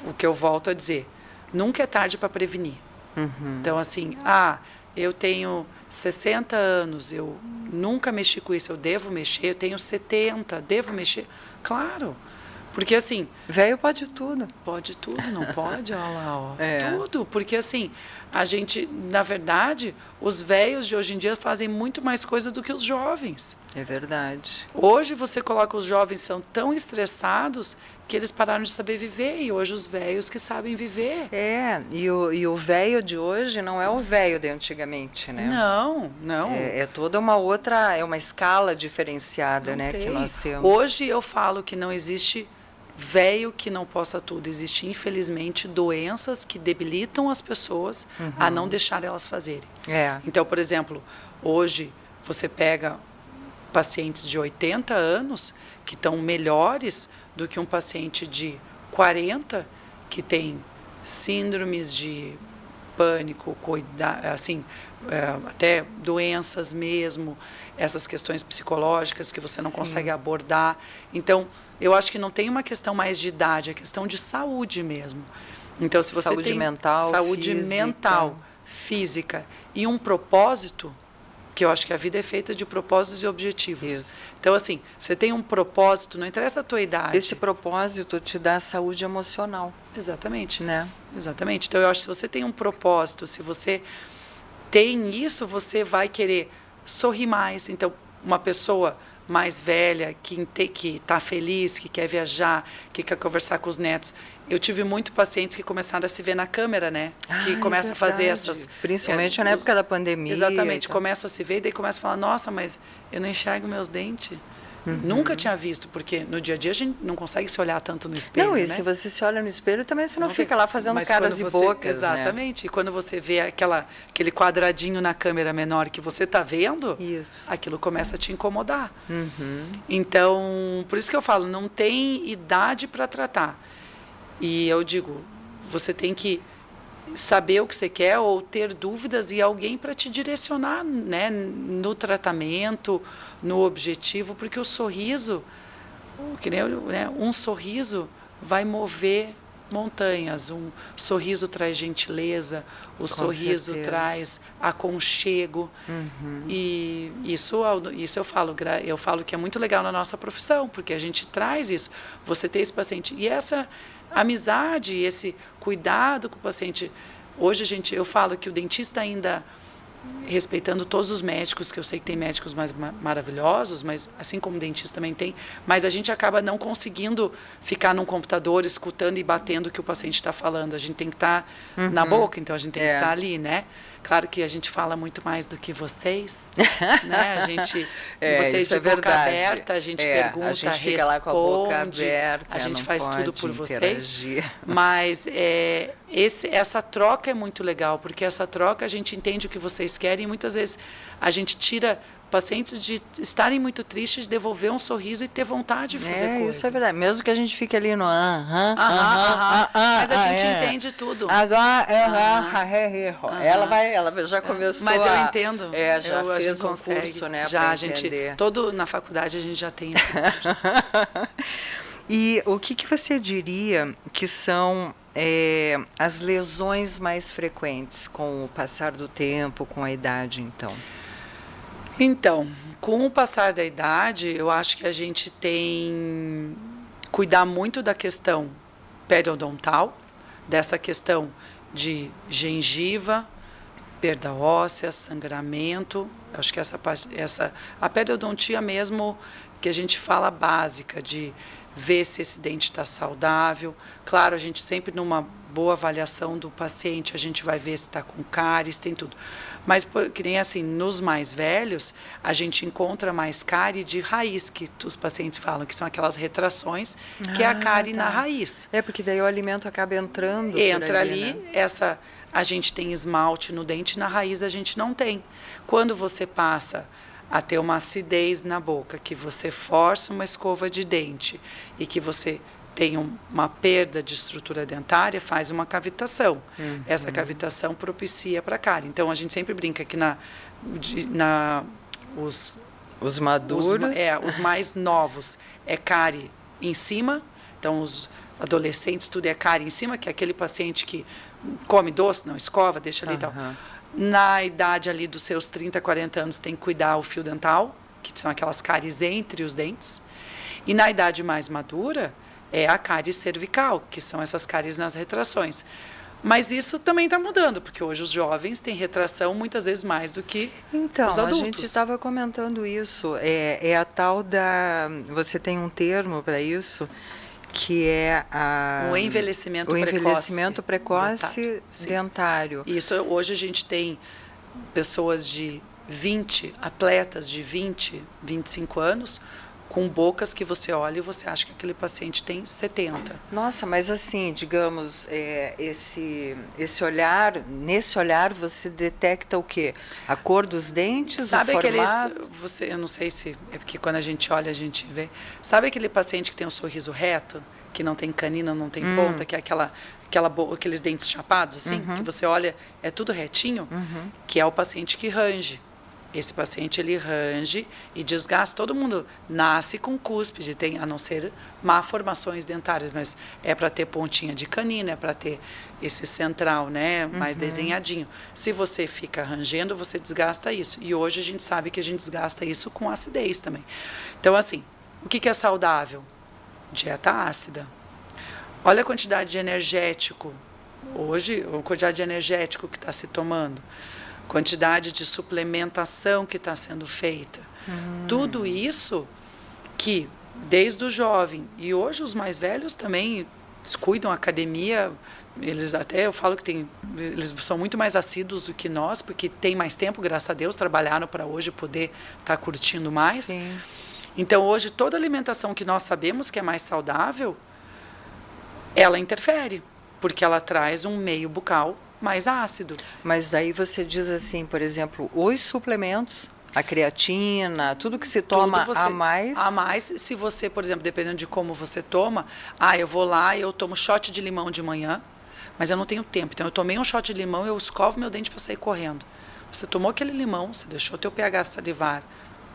o que eu volto a dizer, nunca é tarde para prevenir. Então, assim, eu tenho 60 anos, eu nunca mexi com isso, eu devo mexer, eu tenho 70, devo mexer. Claro, porque assim... Velho pode tudo. Pode tudo, não pode? Olha lá, ó. É. Tudo, porque assim, a gente, na verdade, os velhos de hoje em dia fazem muito mais coisa do que os jovens. É verdade. Hoje você coloca os jovens são tão estressados que eles pararam de saber viver, e hoje os velhos que sabem viver. E o velho de hoje não é o velho de antigamente, né? Não, não. É toda uma outra, é uma escala diferenciada, Não né, tem. que nós temos. Hoje eu falo que não existe velho que não possa tudo. Existe, infelizmente, doenças que debilitam as pessoas a não deixar elas fazerem. Então, por exemplo, hoje você pega pacientes de 80 anos que estão melhores do que um paciente de 40 que tem síndromes de pânico, assim, até doenças mesmo, essas questões psicológicas que você não consegue abordar. Então, eu acho que não tem uma questão mais de idade, é questão de saúde mesmo. Então, se você saúde tem mental, saúde física. mental, física e um propósito, que eu acho que a vida é feita de propósitos e objetivos. Isso. Então, assim, você tem um propósito, não interessa a tua idade. Esse propósito te dá saúde emocional. Exatamente. Né? Exatamente. Então, eu acho que se você tem um propósito, se você tem isso, você vai querer sorrir mais. Então, uma pessoa mais velha, que está feliz, que quer viajar, que quer conversar com os netos. Eu tive muito pacientes que começaram a se ver na câmera, né? Que começam a fazer essas... Principalmente na época da pandemia. Exatamente. Começam a se ver e daí começam a falar, nossa, mas eu não enxergo meus dentes. Nunca tinha visto, porque no dia a dia a gente não consegue se olhar tanto no espelho, Não, e né? se você se olha no espelho, também você não fica lá fazendo caras e bocas, exatamente. né? E quando você vê aquele quadradinho na câmera menor que você está vendo, isso, aquilo começa a te incomodar. Então, por isso que eu falo, não tem idade para tratar. E eu digo, você tem que saber o que você quer ou ter dúvidas e alguém para te direcionar, né, no tratamento, no objetivo, porque o sorriso, um sorriso vai mover montanhas, um sorriso traz gentileza, o sorriso traz aconchego. E isso eu falo que é muito legal na nossa profissão, porque a gente traz isso, você ter esse paciente e essa amizade, esse cuidado com o paciente. Hoje eu falo que o dentista ainda, respeitando todos os médicos, que eu sei que tem médicos mais maravilhosos, mas assim como o dentista também tem, mas a gente acaba não conseguindo ficar num computador escutando e batendo o que o paciente está falando. A gente tem que estar na boca, então a gente tem que estar ali, né? Claro que a gente fala muito mais do que vocês, né? Vocês de boca aberta, a gente pergunta, a gente fica responde, lá com a boca aberta, a gente não faz pode tudo por interagir. vocês. Mas essa troca é muito legal, porque essa troca a gente entende o que vocês querem e muitas vezes a gente tira pacientes de estarem muito tristes, de devolver um sorriso e ter vontade de fazer coisa. Isso é verdade. Mesmo que a gente fique ali no mas a gente entende tudo. Agora, ela já começou mas eu entendo. Já fez um curso, né, já, para entender. Na faculdade a gente já tem esse curso. E o que você diria que são as lesões mais frequentes com o passar do tempo, com a idade, então? Então, com o passar da idade, eu acho que a gente tem que cuidar muito da questão periodontal, dessa questão de gengiva, perda óssea, sangramento. Eu acho que a periodontia mesmo, que a gente fala básica, de ver se esse dente está saudável. Claro, a gente sempre numa boa avaliação do paciente, a gente vai ver se está com cáries, tem tudo. Mas, que nem assim, nos mais velhos, a gente encontra mais cárie de raiz, que os pacientes falam, que são aquelas retrações, que é a cárie na raiz. É, porque daí o alimento acaba entrando Entra ali, né? A gente tem esmalte no dente, na raiz a gente não tem. Quando você passa a ter uma acidez na boca, que você força uma escova de dente e que você tem uma perda de estrutura dentária, faz uma cavitação. Essa cavitação propicia para a cárie. Então, a gente sempre brinca que os maduros, os mais novos é cárie em cima. Então, os adolescentes, tudo é cárie em cima, que é aquele paciente que come doce, não escova, deixa ali e tal. Na idade ali dos seus 30, 40 anos, tem que cuidar o fio dental, que são aquelas cáries entre os dentes. E na idade mais madura, é a cárie cervical, que são essas cáries nas retrações. Mas isso também está mudando, porque hoje os jovens têm retração muitas vezes mais do que os adultos. Então, a gente estava comentando isso. É a tal da... Você tem um termo para isso, que é o envelhecimento precoce dentário. Isso, hoje a gente tem pessoas de 20, atletas de 20, 25 anos, com bocas que você olha e você acha que aquele paciente tem 70. Nossa, mas assim, digamos, esse olhar, nesse olhar você detecta o quê? A cor dos dentes, sabe o formato? Eu não sei se é porque quando a gente olha a gente vê. Sabe aquele paciente que tem um sorriso reto, que não tem canina, não tem ponta, que é aqueles dentes chapados assim, que você olha é tudo retinho, que é o paciente que range. Esse paciente, ele range e desgasta. Todo mundo nasce com cúspide, a não ser malformações dentárias, mas é para ter pontinha de canina, é para ter esse central, né, mais desenhadinho. Se você fica rangendo, você desgasta isso. E hoje a gente sabe que a gente desgasta isso com acidez também. Então, assim, o que é saudável? Dieta ácida. Olha a quantidade de energético. Hoje, a quantidade de energético que está se tomando. Quantidade de suplementação que está sendo feita. Tudo isso que, desde o jovem, e hoje os mais velhos também cuidam, academia, eu falo que eles são muito mais assíduos do que nós, porque tem mais tempo, graças a Deus, trabalharam para hoje poder estar curtindo mais. Sim. Então, hoje, toda alimentação que nós sabemos que é mais saudável, ela interfere, porque ela traz um meio bucal mais ácido. Mas daí você diz assim, por exemplo, os suplementos, a creatina, tudo que se toma a mais... A mais, se você, por exemplo, dependendo de como você toma, eu vou lá e eu tomo shot de limão de manhã, mas eu não tenho tempo. Então, eu tomei um shot de limão, eu escovo meu dente para sair correndo. Você tomou aquele limão, você deixou teu pH salivar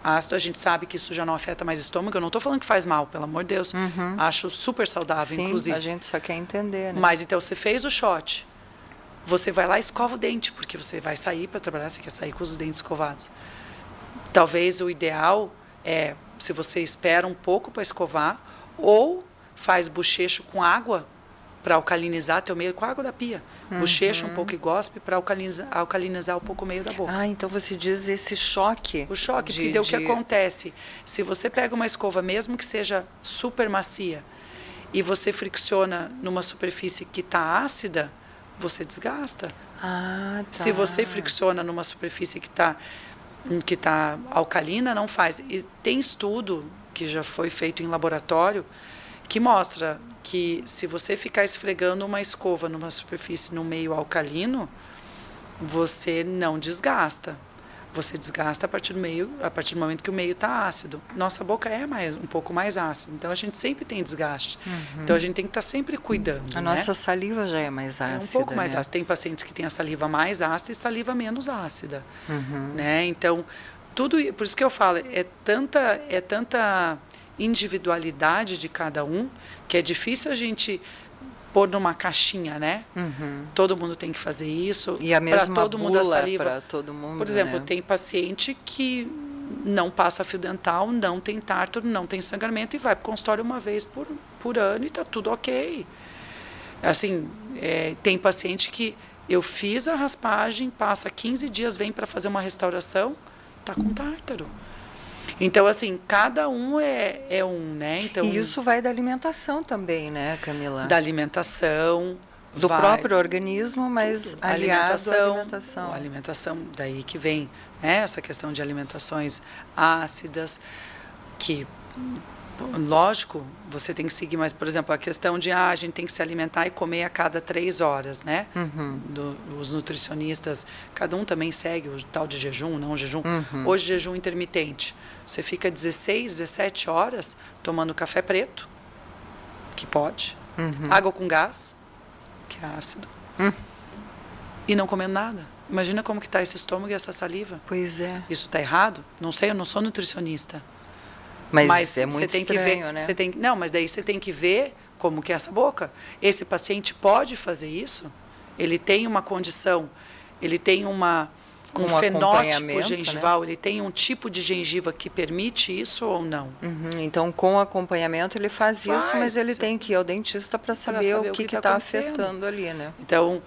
ácido, a gente sabe que isso já não afeta mais estômago. Eu não estou falando que faz mal, pelo amor de Deus. Acho super saudável, Sim, inclusive. A gente só quer entender, né? Mas então, você fez o shot, você vai lá e escova o dente, porque você vai sair para trabalhar, você quer sair com os dentes escovados. Talvez o ideal é, se você espera um pouco para escovar, ou faz bochecho com água para alcalinizar teu meio, com a água da pia. Bochecha um pouco e gospe para alcalinizar um pouco o meio da boca. Então você diz esse choque. O choque, porque daí o que acontece? Se você pega uma escova, mesmo que seja super macia, e você fricciona numa superfície que está ácida, você desgasta. Tá. Se você fricciona numa superfície que tá alcalina, não faz. E tem estudo que já foi feito em laboratório que mostra que se você ficar esfregando uma escova numa superfície no meio alcalino, você não desgasta. Você desgasta a partir do momento que o meio está ácido. Nossa boca é um pouco mais ácida, então a gente sempre tem desgaste. Então a gente tem que estar sempre cuidando. A nossa saliva já é mais ácida. É um pouco mais né? ácida. Tem pacientes que têm a saliva mais ácida e saliva menos ácida. Né? Então, por isso que eu falo, é tanta individualidade de cada um que é difícil a gente pôr numa caixinha, né? Todo mundo tem que fazer isso. E a mesma todo mundo a saliva. para todo mundo, por exemplo, né? tem paciente que não passa fio dental, não tem tártaro, não tem sangramento e vai para o consultório uma vez por ano e está tudo ok. Assim, tem paciente que eu fiz a raspagem, passa 15 dias, vem para fazer uma restauração, está com tártaro. Então, assim, cada um é um, né? Então, E isso vai da alimentação também, né, Camila? da alimentação, Do vai, próprio organismo, mas tudo. aliado à A alimentação. alimentação, daí que vem, né, essa questão de alimentações ácidas, que, lógico, você tem que seguir, mas, por exemplo, a questão de a gente tem que se alimentar e comer a cada 3 horas, né? Os nutricionistas, cada um também segue o tal de jejum, não jejum. Hoje, jejum intermitente. Você fica 16, 17 horas tomando café preto, que pode, água com gás, que é ácido, e não comendo nada. Imagina como que está esse estômago e essa saliva. Pois é. Isso está errado? Não sei, eu não sou nutricionista. Mas é muito você tem estranho, que ver, né? Não, mas daí você tem que ver como que é essa boca. Esse paciente pode fazer isso? Ele tem uma condição, ele tem um fenótipo gengival, né? Ele tem um tipo de gengiva que permite isso ou não? Então, com acompanhamento, ele faz isso, mas ele tem que ir ao dentista para saber o que está afetando ali, né? Então,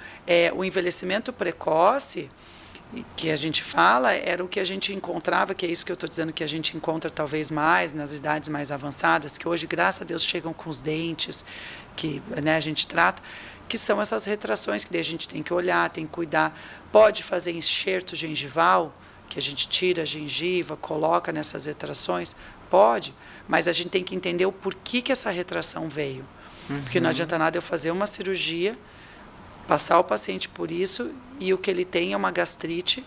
o envelhecimento precoce, que a gente fala, era o que a gente encontrava, que é isso que eu estou dizendo, que a gente encontra talvez mais nas idades mais avançadas, que hoje, graças a Deus, chegam com os dentes, que, né, a gente trata, que são essas retrações que daí a gente tem que olhar, tem que cuidar. Pode fazer enxerto gengival, que a gente tira a gengiva, coloca nessas retrações? Pode, mas a gente tem que entender o porquê que essa retração veio. Porque não adianta nada eu fazer uma cirurgia, passar o paciente por isso, e o que ele tem é uma gastrite.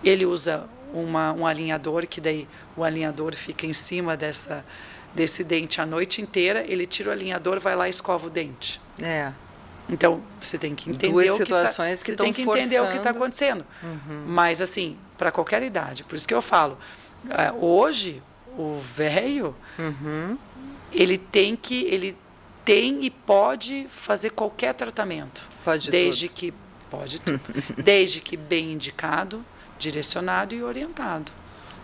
Ele usa um alinhador, que daí o alinhador fica em cima desse dente a noite inteira. Ele tira o alinhador, vai lá e escova o dente. Então, você tem que entender duas situações que estão forçando. Entender o que está acontecendo. Mas, assim, para qualquer idade. Por isso que eu falo, hoje, o velho, ele tem e pode fazer qualquer tratamento. Pode tudo. Desde que bem indicado, direcionado e orientado.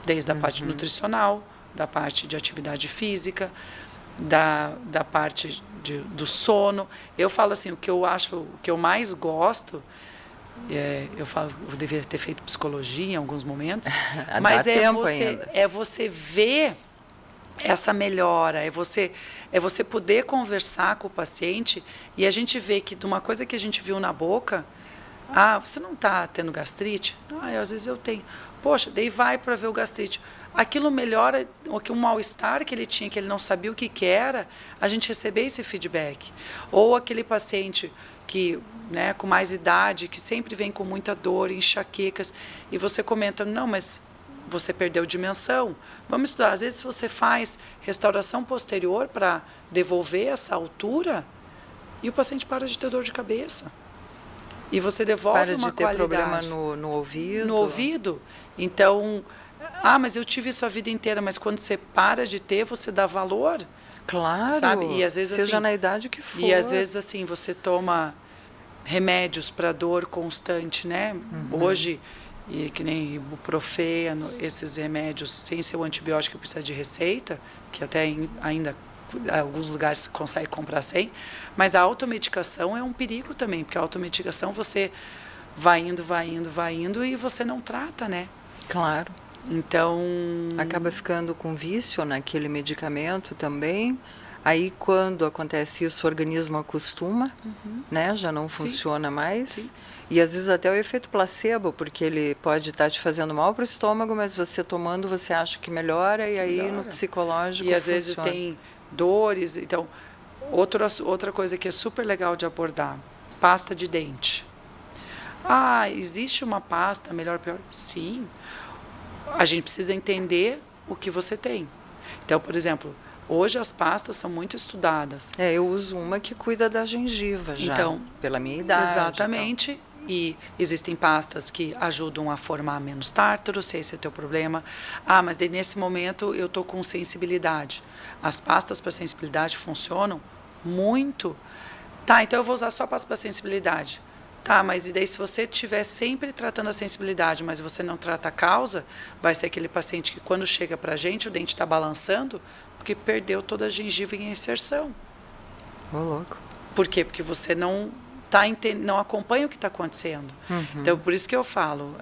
Desde a parte nutricional, da parte de atividade física, da parte do sono. Eu falo assim, o que eu mais gosto, eu deveria ter feito psicologia em alguns momentos, mas é você ver essa melhora, é você poder conversar com o paciente e a gente vê que de uma coisa que a gente viu na boca, você não está tendo gastrite? Às vezes eu tenho. Poxa, daí vai para ver o gastrite. Aquilo melhora, um mal-estar que ele tinha, que ele não sabia o que era, a gente receber esse feedback. Ou aquele paciente que, né, com mais idade, que sempre vem com muita dor, enxaquecas, e você comenta, não, mas você perdeu dimensão. Vamos estudar. Às vezes você faz restauração posterior para devolver essa altura e o paciente para de ter dor de cabeça. E você devolve uma qualidade. Para de ter problema no ouvido. No ouvido. Então, mas eu tive isso a vida inteira, mas quando você para de ter, você dá valor. Claro, sabe? E às vezes, seja assim, na idade que for. E às vezes, assim, você toma remédios para dor constante, né? Hoje, que nem ibuprofeno, esses remédios, sem ser o antibiótico que precisa de receita, que até ainda em alguns lugares se consegue comprar sem, mas a automedicação é um perigo também, porque a automedicação você vai indo e você não trata, né? Claro. Então, acaba ficando com vício naquele medicamento também. Aí, quando acontece isso, o organismo acostuma, né? Já não funciona mais. Sim. E, às vezes, até o efeito placebo, porque ele pode estar te fazendo mal para o estômago, mas você tomando, você acha que melhora, e aí no psicológico E, às funciona. vezes, tem dores. Então, outra coisa que é super legal de abordar, pasta de dente. Existe uma pasta melhor, pior? Sim. A gente precisa entender o que você tem. Então, por exemplo, hoje as pastas são muito estudadas. Eu uso uma que cuida da gengiva já, então, pela minha idade. Exatamente. Então. E existem pastas que ajudam a formar menos tártaro, se esse é o teu problema. Mas daí, nesse momento eu estou com sensibilidade. As pastas para sensibilidade funcionam muito. Então eu vou usar só pasta para sensibilidade. Mas e daí se você estiver sempre tratando a sensibilidade, mas você não trata a causa, vai ser aquele paciente que quando chega para a gente, o dente está balançando, porque perdeu toda a gengiva em inserção. Louco. Por quê? Porque você não acompanha o que está acontecendo. Então, por isso que eu falo,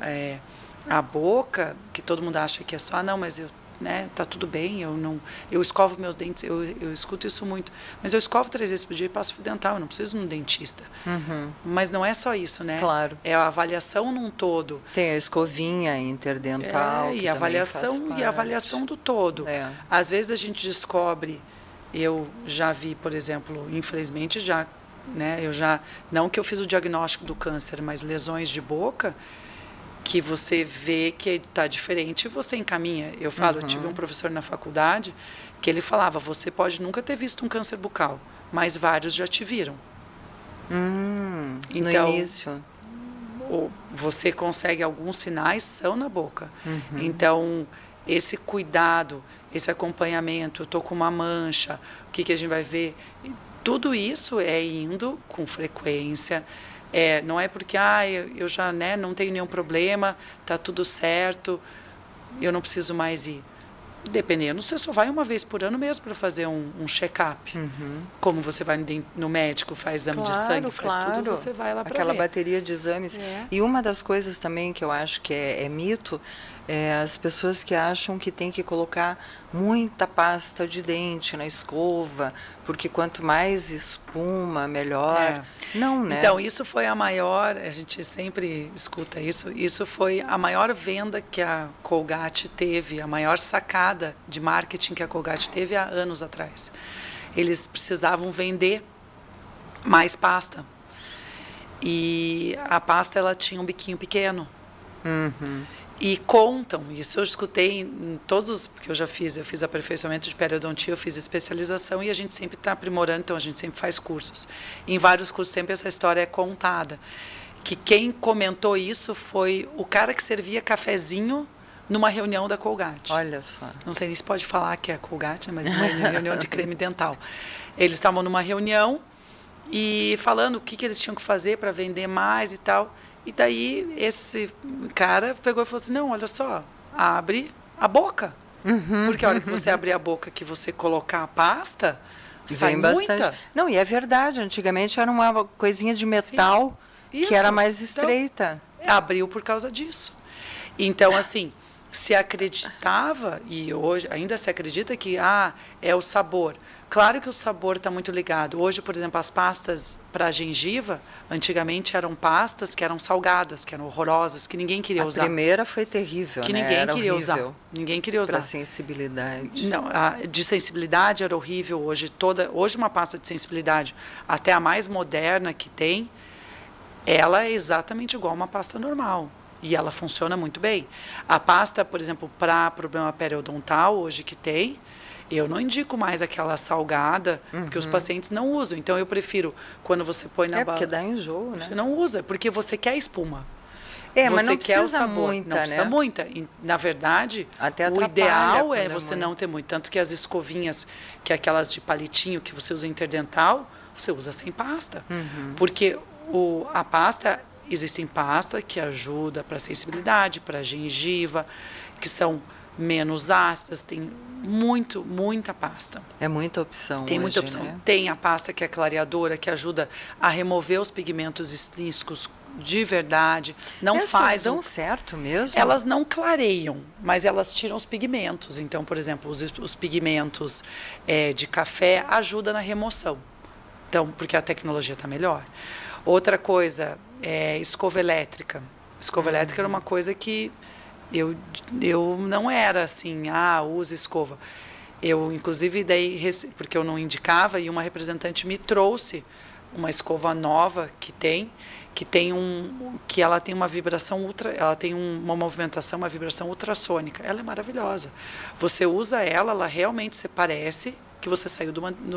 a boca, que todo mundo acha que é só, não, mas né? Tá tudo bem, eu escovo meus dentes, eu escuto isso muito. Mas eu escovo 3 vezes por dia e passo fio dental, eu não preciso de um dentista. Mas não é só isso, né? Claro. É a avaliação num todo. Tem a escovinha interdental, que e a avaliação do todo. Às vezes a gente descobre, eu já vi, por exemplo, infelizmente eu já, não que eu fiz o diagnóstico do câncer, mas lesões de boca, que você vê que está diferente e você encaminha. Eu falo, eu tive um professor na faculdade que ele falava, você pode nunca ter visto um câncer bucal, mas vários já te viram. Então, no início. Você consegue, alguns sinais são na boca. Então, esse cuidado, esse acompanhamento, eu estou com uma mancha, o que a gente vai ver? Tudo isso é indo com frequência. Não é porque eu já não tenho nenhum problema, está tudo certo, eu não preciso mais ir. Dependendo, você só vai uma vez por ano mesmo para fazer um check-up. Como você vai no médico, faz exame de sangue, faz tudo, você vai lá para ver. Aquela bateria de exames. E uma das coisas também que eu acho que é mito, é as pessoas que acham que tem que colocar muita pasta de dente na escova, porque quanto mais espuma, melhor. Não, né? Então, isso foi a maior, a gente sempre escuta isso foi a maior venda que a Colgate teve, a maior sacada de marketing que a Colgate teve há anos atrás. Eles precisavam vender mais pasta. E a pasta, ela tinha um biquinho pequeno. E contam, isso eu escutei em todos porque eu fiz aperfeiçoamento de periodontia, eu fiz especialização e a gente sempre está aprimorando, então a gente sempre faz cursos. E em vários cursos sempre essa história é contada, que quem comentou isso foi o cara que servia cafezinho numa reunião da Colgate. Olha só. Não sei nem se pode falar que é a Colgate, mas numa reunião de creme dental. Eles estavam numa reunião e falando o que eles tinham que fazer para vender mais e tal. E daí esse cara pegou e falou assim, não, olha só, abre a boca. Porque a hora que você abrir a boca, que você colocar a pasta, sai muita. Não, e é verdade, antigamente era uma coisinha de metal que era mais estreita. Então, abriu por causa disso. Então, assim, se acreditava, e hoje ainda se acredita que é o sabor. Claro que o sabor está muito ligado. Hoje, por exemplo, as pastas para gengiva, antigamente eram pastas que eram salgadas, que eram horrorosas, que ninguém queria usar. A primeira foi terrível, que né? ninguém Era queria horrível. usar. Ninguém queria usar. Para sensibilidade. Não, de sensibilidade era horrível hoje. Hoje uma pasta de sensibilidade, até a mais moderna que tem, ela é exatamente igual a uma pasta normal. E ela funciona muito bem. A pasta, por exemplo, para problema periodontal, hoje que tem, eu não indico mais aquela salgada, porque os pacientes não usam. Então, eu prefiro, quando você põe na porque dá enjoo, né? Você não usa, porque você quer espuma. Mas não quer precisa o sabor. muita, não precisa muita. E, na verdade, até o ideal é quando você muito. não ter muito. Tanto que as escovinhas, que é aquelas de palitinho que você usa interdental, você usa sem pasta. Porque a pasta, existem pastas que ajudam para sensibilidade, para gengiva, que são menos ácidas, tem muita pasta. É muita opção. Tem hoje, muita opção. Né? Tem a pasta que é clareadora, que ajuda a remover os pigmentos extrínsecos de verdade. Não Essas dão certo mesmo? Elas não clareiam, mas elas tiram os pigmentos. Então, por exemplo, os pigmentos de café ajudam na remoção. Então, porque a tecnologia está melhor. Outra coisa é escova elétrica. Escova elétrica era uma coisa que eu não era assim, usa escova. Eu, inclusive, porque eu não indicava, e uma representante me trouxe uma escova nova que ela tem uma vibração ela tem uma movimentação, uma vibração ultrassônica. Ela é maravilhosa. Você usa ela realmente parece que você saiu de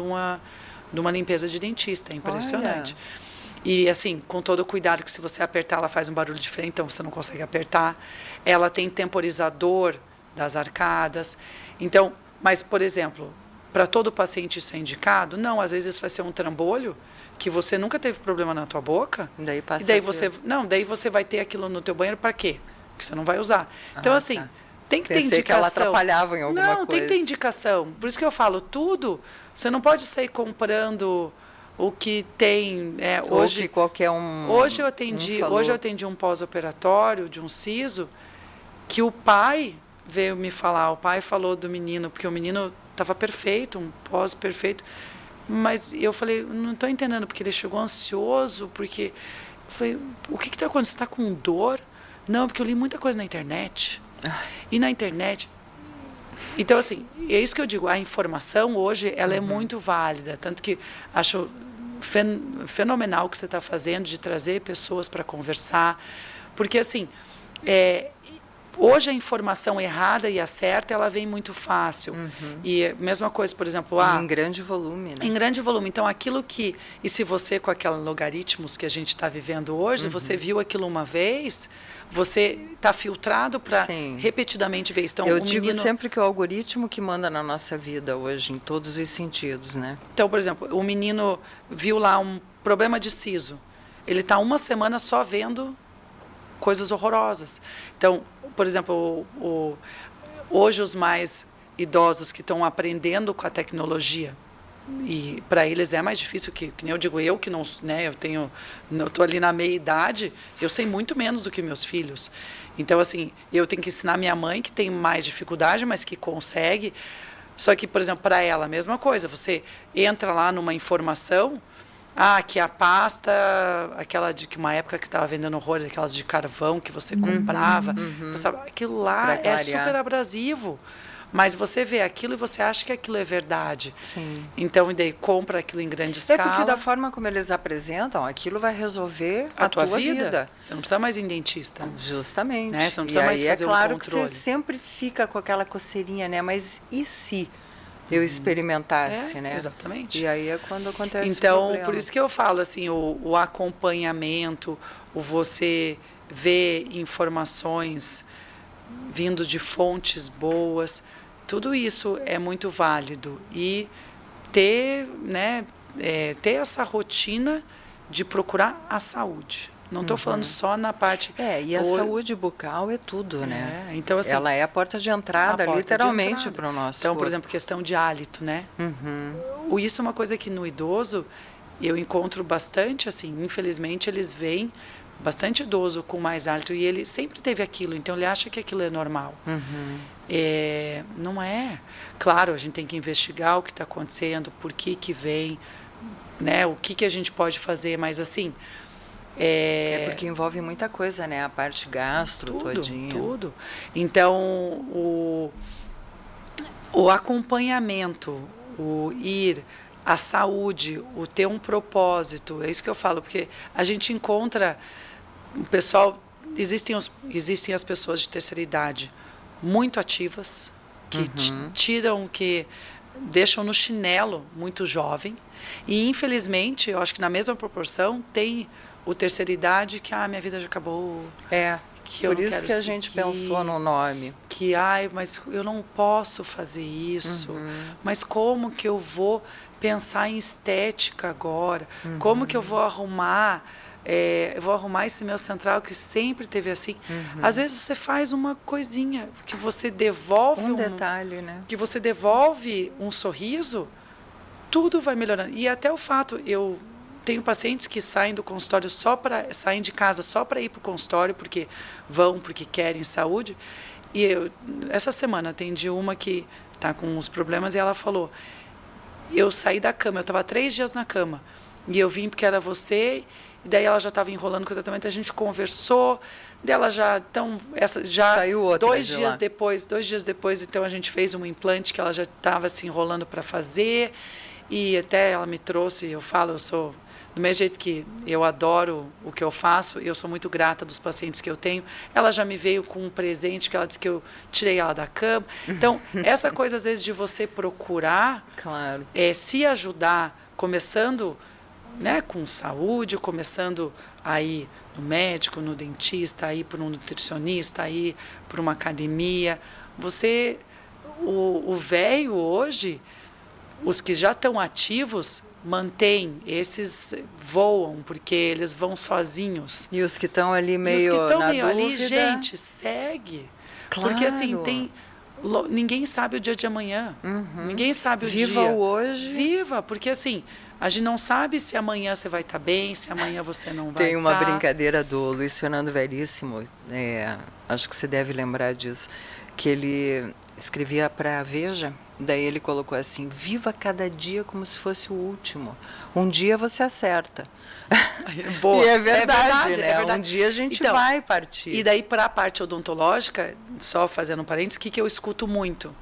uma limpeza de dentista. É impressionante. Olha. E, assim, com todo o cuidado, que se você apertar, ela faz um barulho diferente, então você não consegue apertar. Ela tem temporizador das arcadas. Então, mas, por exemplo, para todo paciente isso é indicado? Não, às vezes isso vai ser um trambolho que você nunca teve problema na tua boca. Daí passa e daí você vai ter aquilo no teu banheiro para quê? Porque você não vai usar. Então, assim, tem que ter indicação. Que ela atrapalhava em alguma coisa. Não, tem que ter indicação. Por isso que eu falo, tudo, você não pode sair comprando o que tem hoje. Que qualquer um. Hoje eu atendi um pós-operatório de um siso que o pai veio me falar, o pai falou do menino, porque o menino estava perfeito, um pós perfeito, mas eu falei, não estou entendendo, porque ele chegou ansioso, porque... Eu falei, o que está acontecendo? Você está com dor? Não, porque eu li muita coisa na internet. E na internet... Então, assim, é isso que eu digo, a informação hoje, ela é muito válida, tanto que acho fenomenal o que você está fazendo de trazer pessoas para conversar, porque, assim, hoje a informação errada e a certa, ela vem muito fácil. E a mesma coisa, por exemplo... em grande volume, né? Em grande volume. Então, aquilo que... E se você, com aqueles logaritmos que a gente está vivendo hoje, você viu aquilo uma vez, você está filtrado para repetidamente ver isso. Então, eu digo sempre que o algoritmo que manda na nossa vida hoje, em todos os sentidos, né? Então, por exemplo, o menino viu lá um problema de siso. Ele está uma semana só vendo coisas horrorosas. Então, por exemplo, hoje os mais idosos que estão aprendendo com a tecnologia, e para eles é mais difícil que nem eu digo, eu que não, né, eu estou ali na meia idade, eu sei muito menos do que meus filhos. Então, assim, eu tenho que ensinar minha mãe que tem mais dificuldade, mas que consegue. Só que, por exemplo, para ela, a mesma coisa. Você entra lá numa informação, que a pasta, aquela de que uma época que estava vendendo horror, aquelas de carvão que você comprava, aquilo lá é super abrasivo. Mas você vê aquilo e você acha que aquilo é verdade. Sim. Então, e daí compra aquilo em grande escala. É porque da forma como eles apresentam, aquilo vai resolver a tua vida. Você não precisa mais ir em dentista. Justamente. Né? Você não precisa mais fazer é claro um que controle. você sempre fica com aquela coceirinha, né? Mas e se eu experimentasse, né? Exatamente. E aí é quando acontece o problema. problema. Por isso que eu falo assim, o acompanhamento, o você ver informações vindo de fontes boas, tudo isso é muito válido. E ter, né, ter essa rotina de procurar a saúde. Não estou falando só na parte... E a saúde bucal é tudo, né? Então, assim, ela é a porta de entrada, literalmente, para o nosso Então, corpo. por exemplo, questão de hálito, né? Isso é uma coisa que no idoso eu encontro bastante, assim, infelizmente eles veem bastante idoso com mais hálito e ele sempre teve aquilo, então ele acha que aquilo é normal. Não é. Claro, a gente tem que investigar o que está acontecendo, por que vem, né? O que a gente pode fazer, mas assim... porque envolve muita coisa, né? A parte gastro, todinha. Tudo. Então, o acompanhamento, o ir, a saúde, o ter um propósito, é isso que eu falo, porque a gente encontra o pessoal, existem as pessoas de terceira idade muito ativas, que que deixam no chinelo muito jovem, e infelizmente, eu acho que na mesma proporção, tem o terceira idade que, minha vida já acabou. Que por isso que a gente pensou no nome. Que, mas eu não posso fazer isso. Mas como que eu vou pensar em estética agora? Como que eu vou arrumar? Eu vou arrumar esse meu central que sempre teve assim. Às vezes você faz uma coisinha que você devolve um detalhe, né? Que você devolve um sorriso, tudo vai melhorando. E até o fato, eu tenho pacientes que saem do consultório saem de casa só para ir para o consultório, porque querem saúde. E essa semana atendi uma que está com uns problemas e ela falou, eu saí da cama, eu estava 3 dias na cama, e eu vim porque era você, e daí ela já estava enrolando com o tratamento, a gente conversou, dela já, então, saiu outra 2 dias depois, então a gente fez um implante que ela já estava se enrolando para fazer, e até ela me trouxe, eu falo, eu sou... Do mesmo jeito que eu adoro o que eu faço, eu sou muito grata dos pacientes que eu tenho. Ela já me veio com um presente, que ela disse que eu tirei ela da cama. Então, essa coisa, às vezes, de você procurar se ajudar, começando, né, com saúde, começando a ir no médico, no dentista, a ir para um nutricionista, a ir para uma academia. O velho hoje, os que já estão ativos, mantém, esses voam, porque eles vão sozinhos. E os que estão ali meio na dúvida... ali, gente, segue. Claro. Porque assim, ninguém sabe o dia de amanhã. Ninguém sabe o dia. Viva o hoje. Viva, porque assim, a gente não sabe se amanhã você vai estar bem, se amanhã você não vai estar. Tem uma brincadeira do Luiz Fernando Veríssimo, acho que você deve lembrar disso. que ele escrevia para a Veja, daí ele colocou assim: viva cada dia como se fosse o último. Um dia você acerta. Boa. E é verdade, né? é verdade. Um dia a gente Então, vai partir. E daí, para a parte odontológica, só fazendo um parênteses, o que eu escuto muito?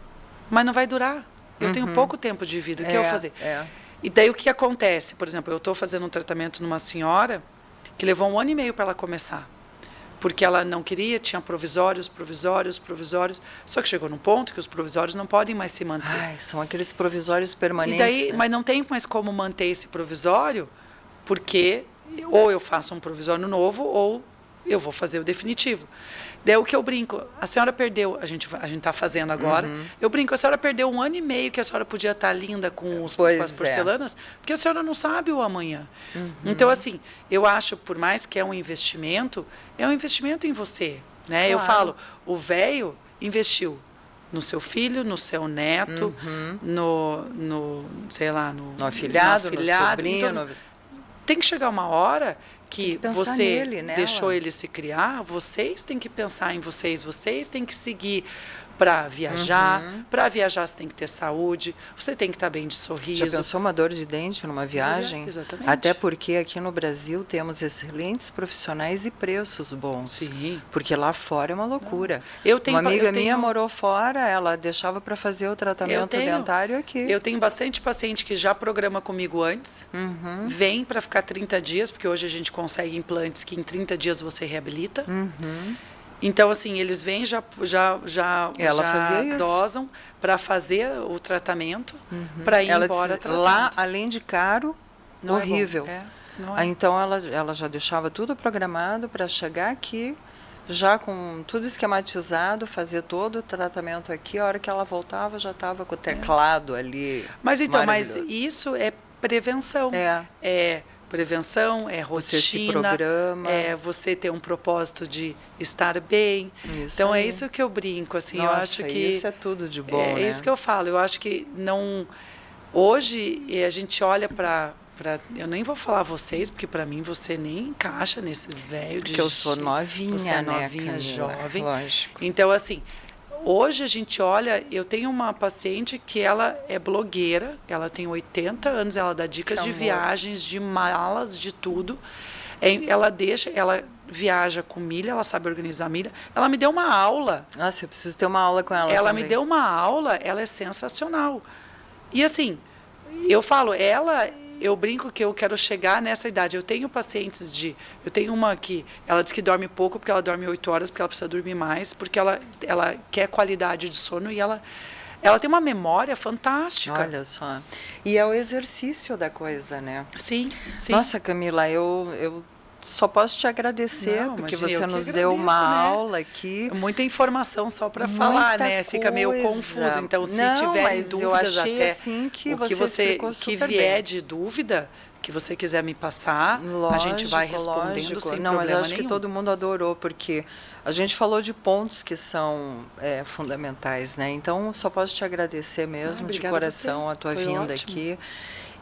Mas não vai durar. Eu tenho pouco tempo de vida. O que eu vou fazer? E daí, o que acontece? Por exemplo, eu estou fazendo um tratamento numa senhora que levou 1 ano e meio para ela começar. Porque ela não queria, tinha provisórios. Só que chegou num ponto que os provisórios não podem mais se manter. Ai, são aqueles provisórios permanentes. E daí, né? mas não tem mais como manter esse provisório, porque ou eu faço um provisório novo ou eu vou fazer o definitivo. Daí o que eu brinco, a senhora perdeu, a gente está fazendo agora, eu brinco, a senhora perdeu 1 ano e meio que a senhora podia estar linda com as porcelanas, porque a senhora não sabe o amanhã. Então, assim, eu acho, por mais que é um investimento em você. Né? Claro. Eu falo, o velho investiu no seu filho, no seu neto, no sei lá, no afilhado, no sobrinho. Então, tem que chegar uma hora que você nele, deixou ele se criar, vocês têm que pensar em vocês têm que seguir para viajar. Para viajar você tem que ter saúde, você tem que estar bem de sorriso. Já pensou uma dor de dente numa viagem? Exatamente. Até porque aqui no Brasil temos excelentes profissionais e preços bons. Sim. Porque lá fora é uma loucura. Uma amiga minha morou fora, ela deixava para fazer o tratamento dentário aqui. Eu tenho bastante paciente que já programa comigo antes, vem para ficar 30 dias, porque hoje a gente consegue implantes que em 30 dias você reabilita. Então, assim, eles vêm, já dosam para fazer o tratamento, para ir embora. Lá, além de caro, não horrível. Não é. Então, ela já deixava tudo programado para chegar aqui, já com tudo esquematizado, fazer todo o tratamento aqui. A hora que ela voltava, já estava com o teclado ali. Mas isso é prevenção. Prevenção, é rotina, você se programa. É você ter um propósito de estar bem. Isso então aí. É isso que eu brinco, assim, Nossa, eu acho que isso é tudo de bom, né? É isso que eu falo. Eu acho que não hoje a gente olha para eu nem vou falar vocês, porque para mim você nem encaixa nesses velhos. Porque eu sou novinha, você é né, novinha, Camila? jovem. Lógico. Então, assim, hoje a gente olha, eu tenho uma paciente que ela é blogueira, ela tem 80 anos, ela dá dicas de viagens, de malas, de tudo. Ela viaja com milha, ela sabe organizar milha. Ela me deu uma aula. Nossa, eu preciso ter uma aula com ela. Ela também. me deu uma aula, ela é sensacional. E assim, eu falo, eu brinco que eu quero chegar nessa idade. Eu tenho pacientes eu tenho uma que ela diz que dorme pouco porque ela dorme 8 horas, porque ela precisa dormir mais, porque ela quer qualidade de sono e ela tem uma memória fantástica. Olha só. E é o exercício da coisa, né? Sim. Nossa, Camila, eu só posso te agradecer, porque você nos deu uma aula aqui. Muita informação só para falar, né? Fica meio confuso. Então, se tiver dúvidas, eu achei até assim que que vier de dúvida, que você quiser me passar, a gente vai respondendo sem problema mas eu acho nenhum. que todo mundo adorou, porque a gente falou de pontos que são fundamentais, né? Então, só posso te agradecer mesmo, de coração, a tua vinda aqui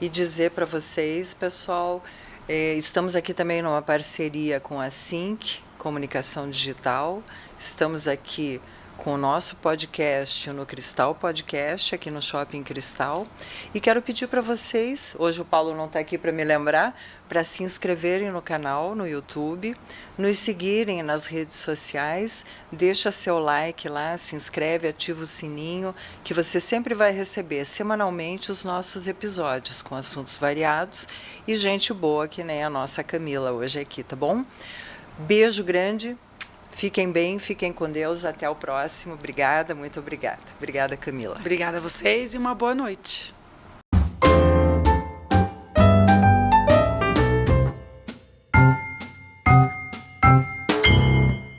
e dizer para vocês, pessoal, estamos aqui também numa parceria com a Sync Comunicação Digital. Estamos aqui com o nosso podcast no Cristal Podcast, aqui no Shopping Cristal. E quero pedir para vocês, hoje o Paulo não está aqui para me lembrar, para se inscreverem no canal, no YouTube, nos seguirem nas redes sociais, deixa seu like lá, se inscreve, ativa o sininho, que você sempre vai receber semanalmente os nossos episódios com assuntos variados e gente boa, que nem a nossa Camila hoje aqui, tá bom? Beijo grande. Fiquem bem, fiquem com Deus. Até o próximo. Obrigada, muito obrigada. Obrigada, Camila. Obrigada a vocês e uma boa noite.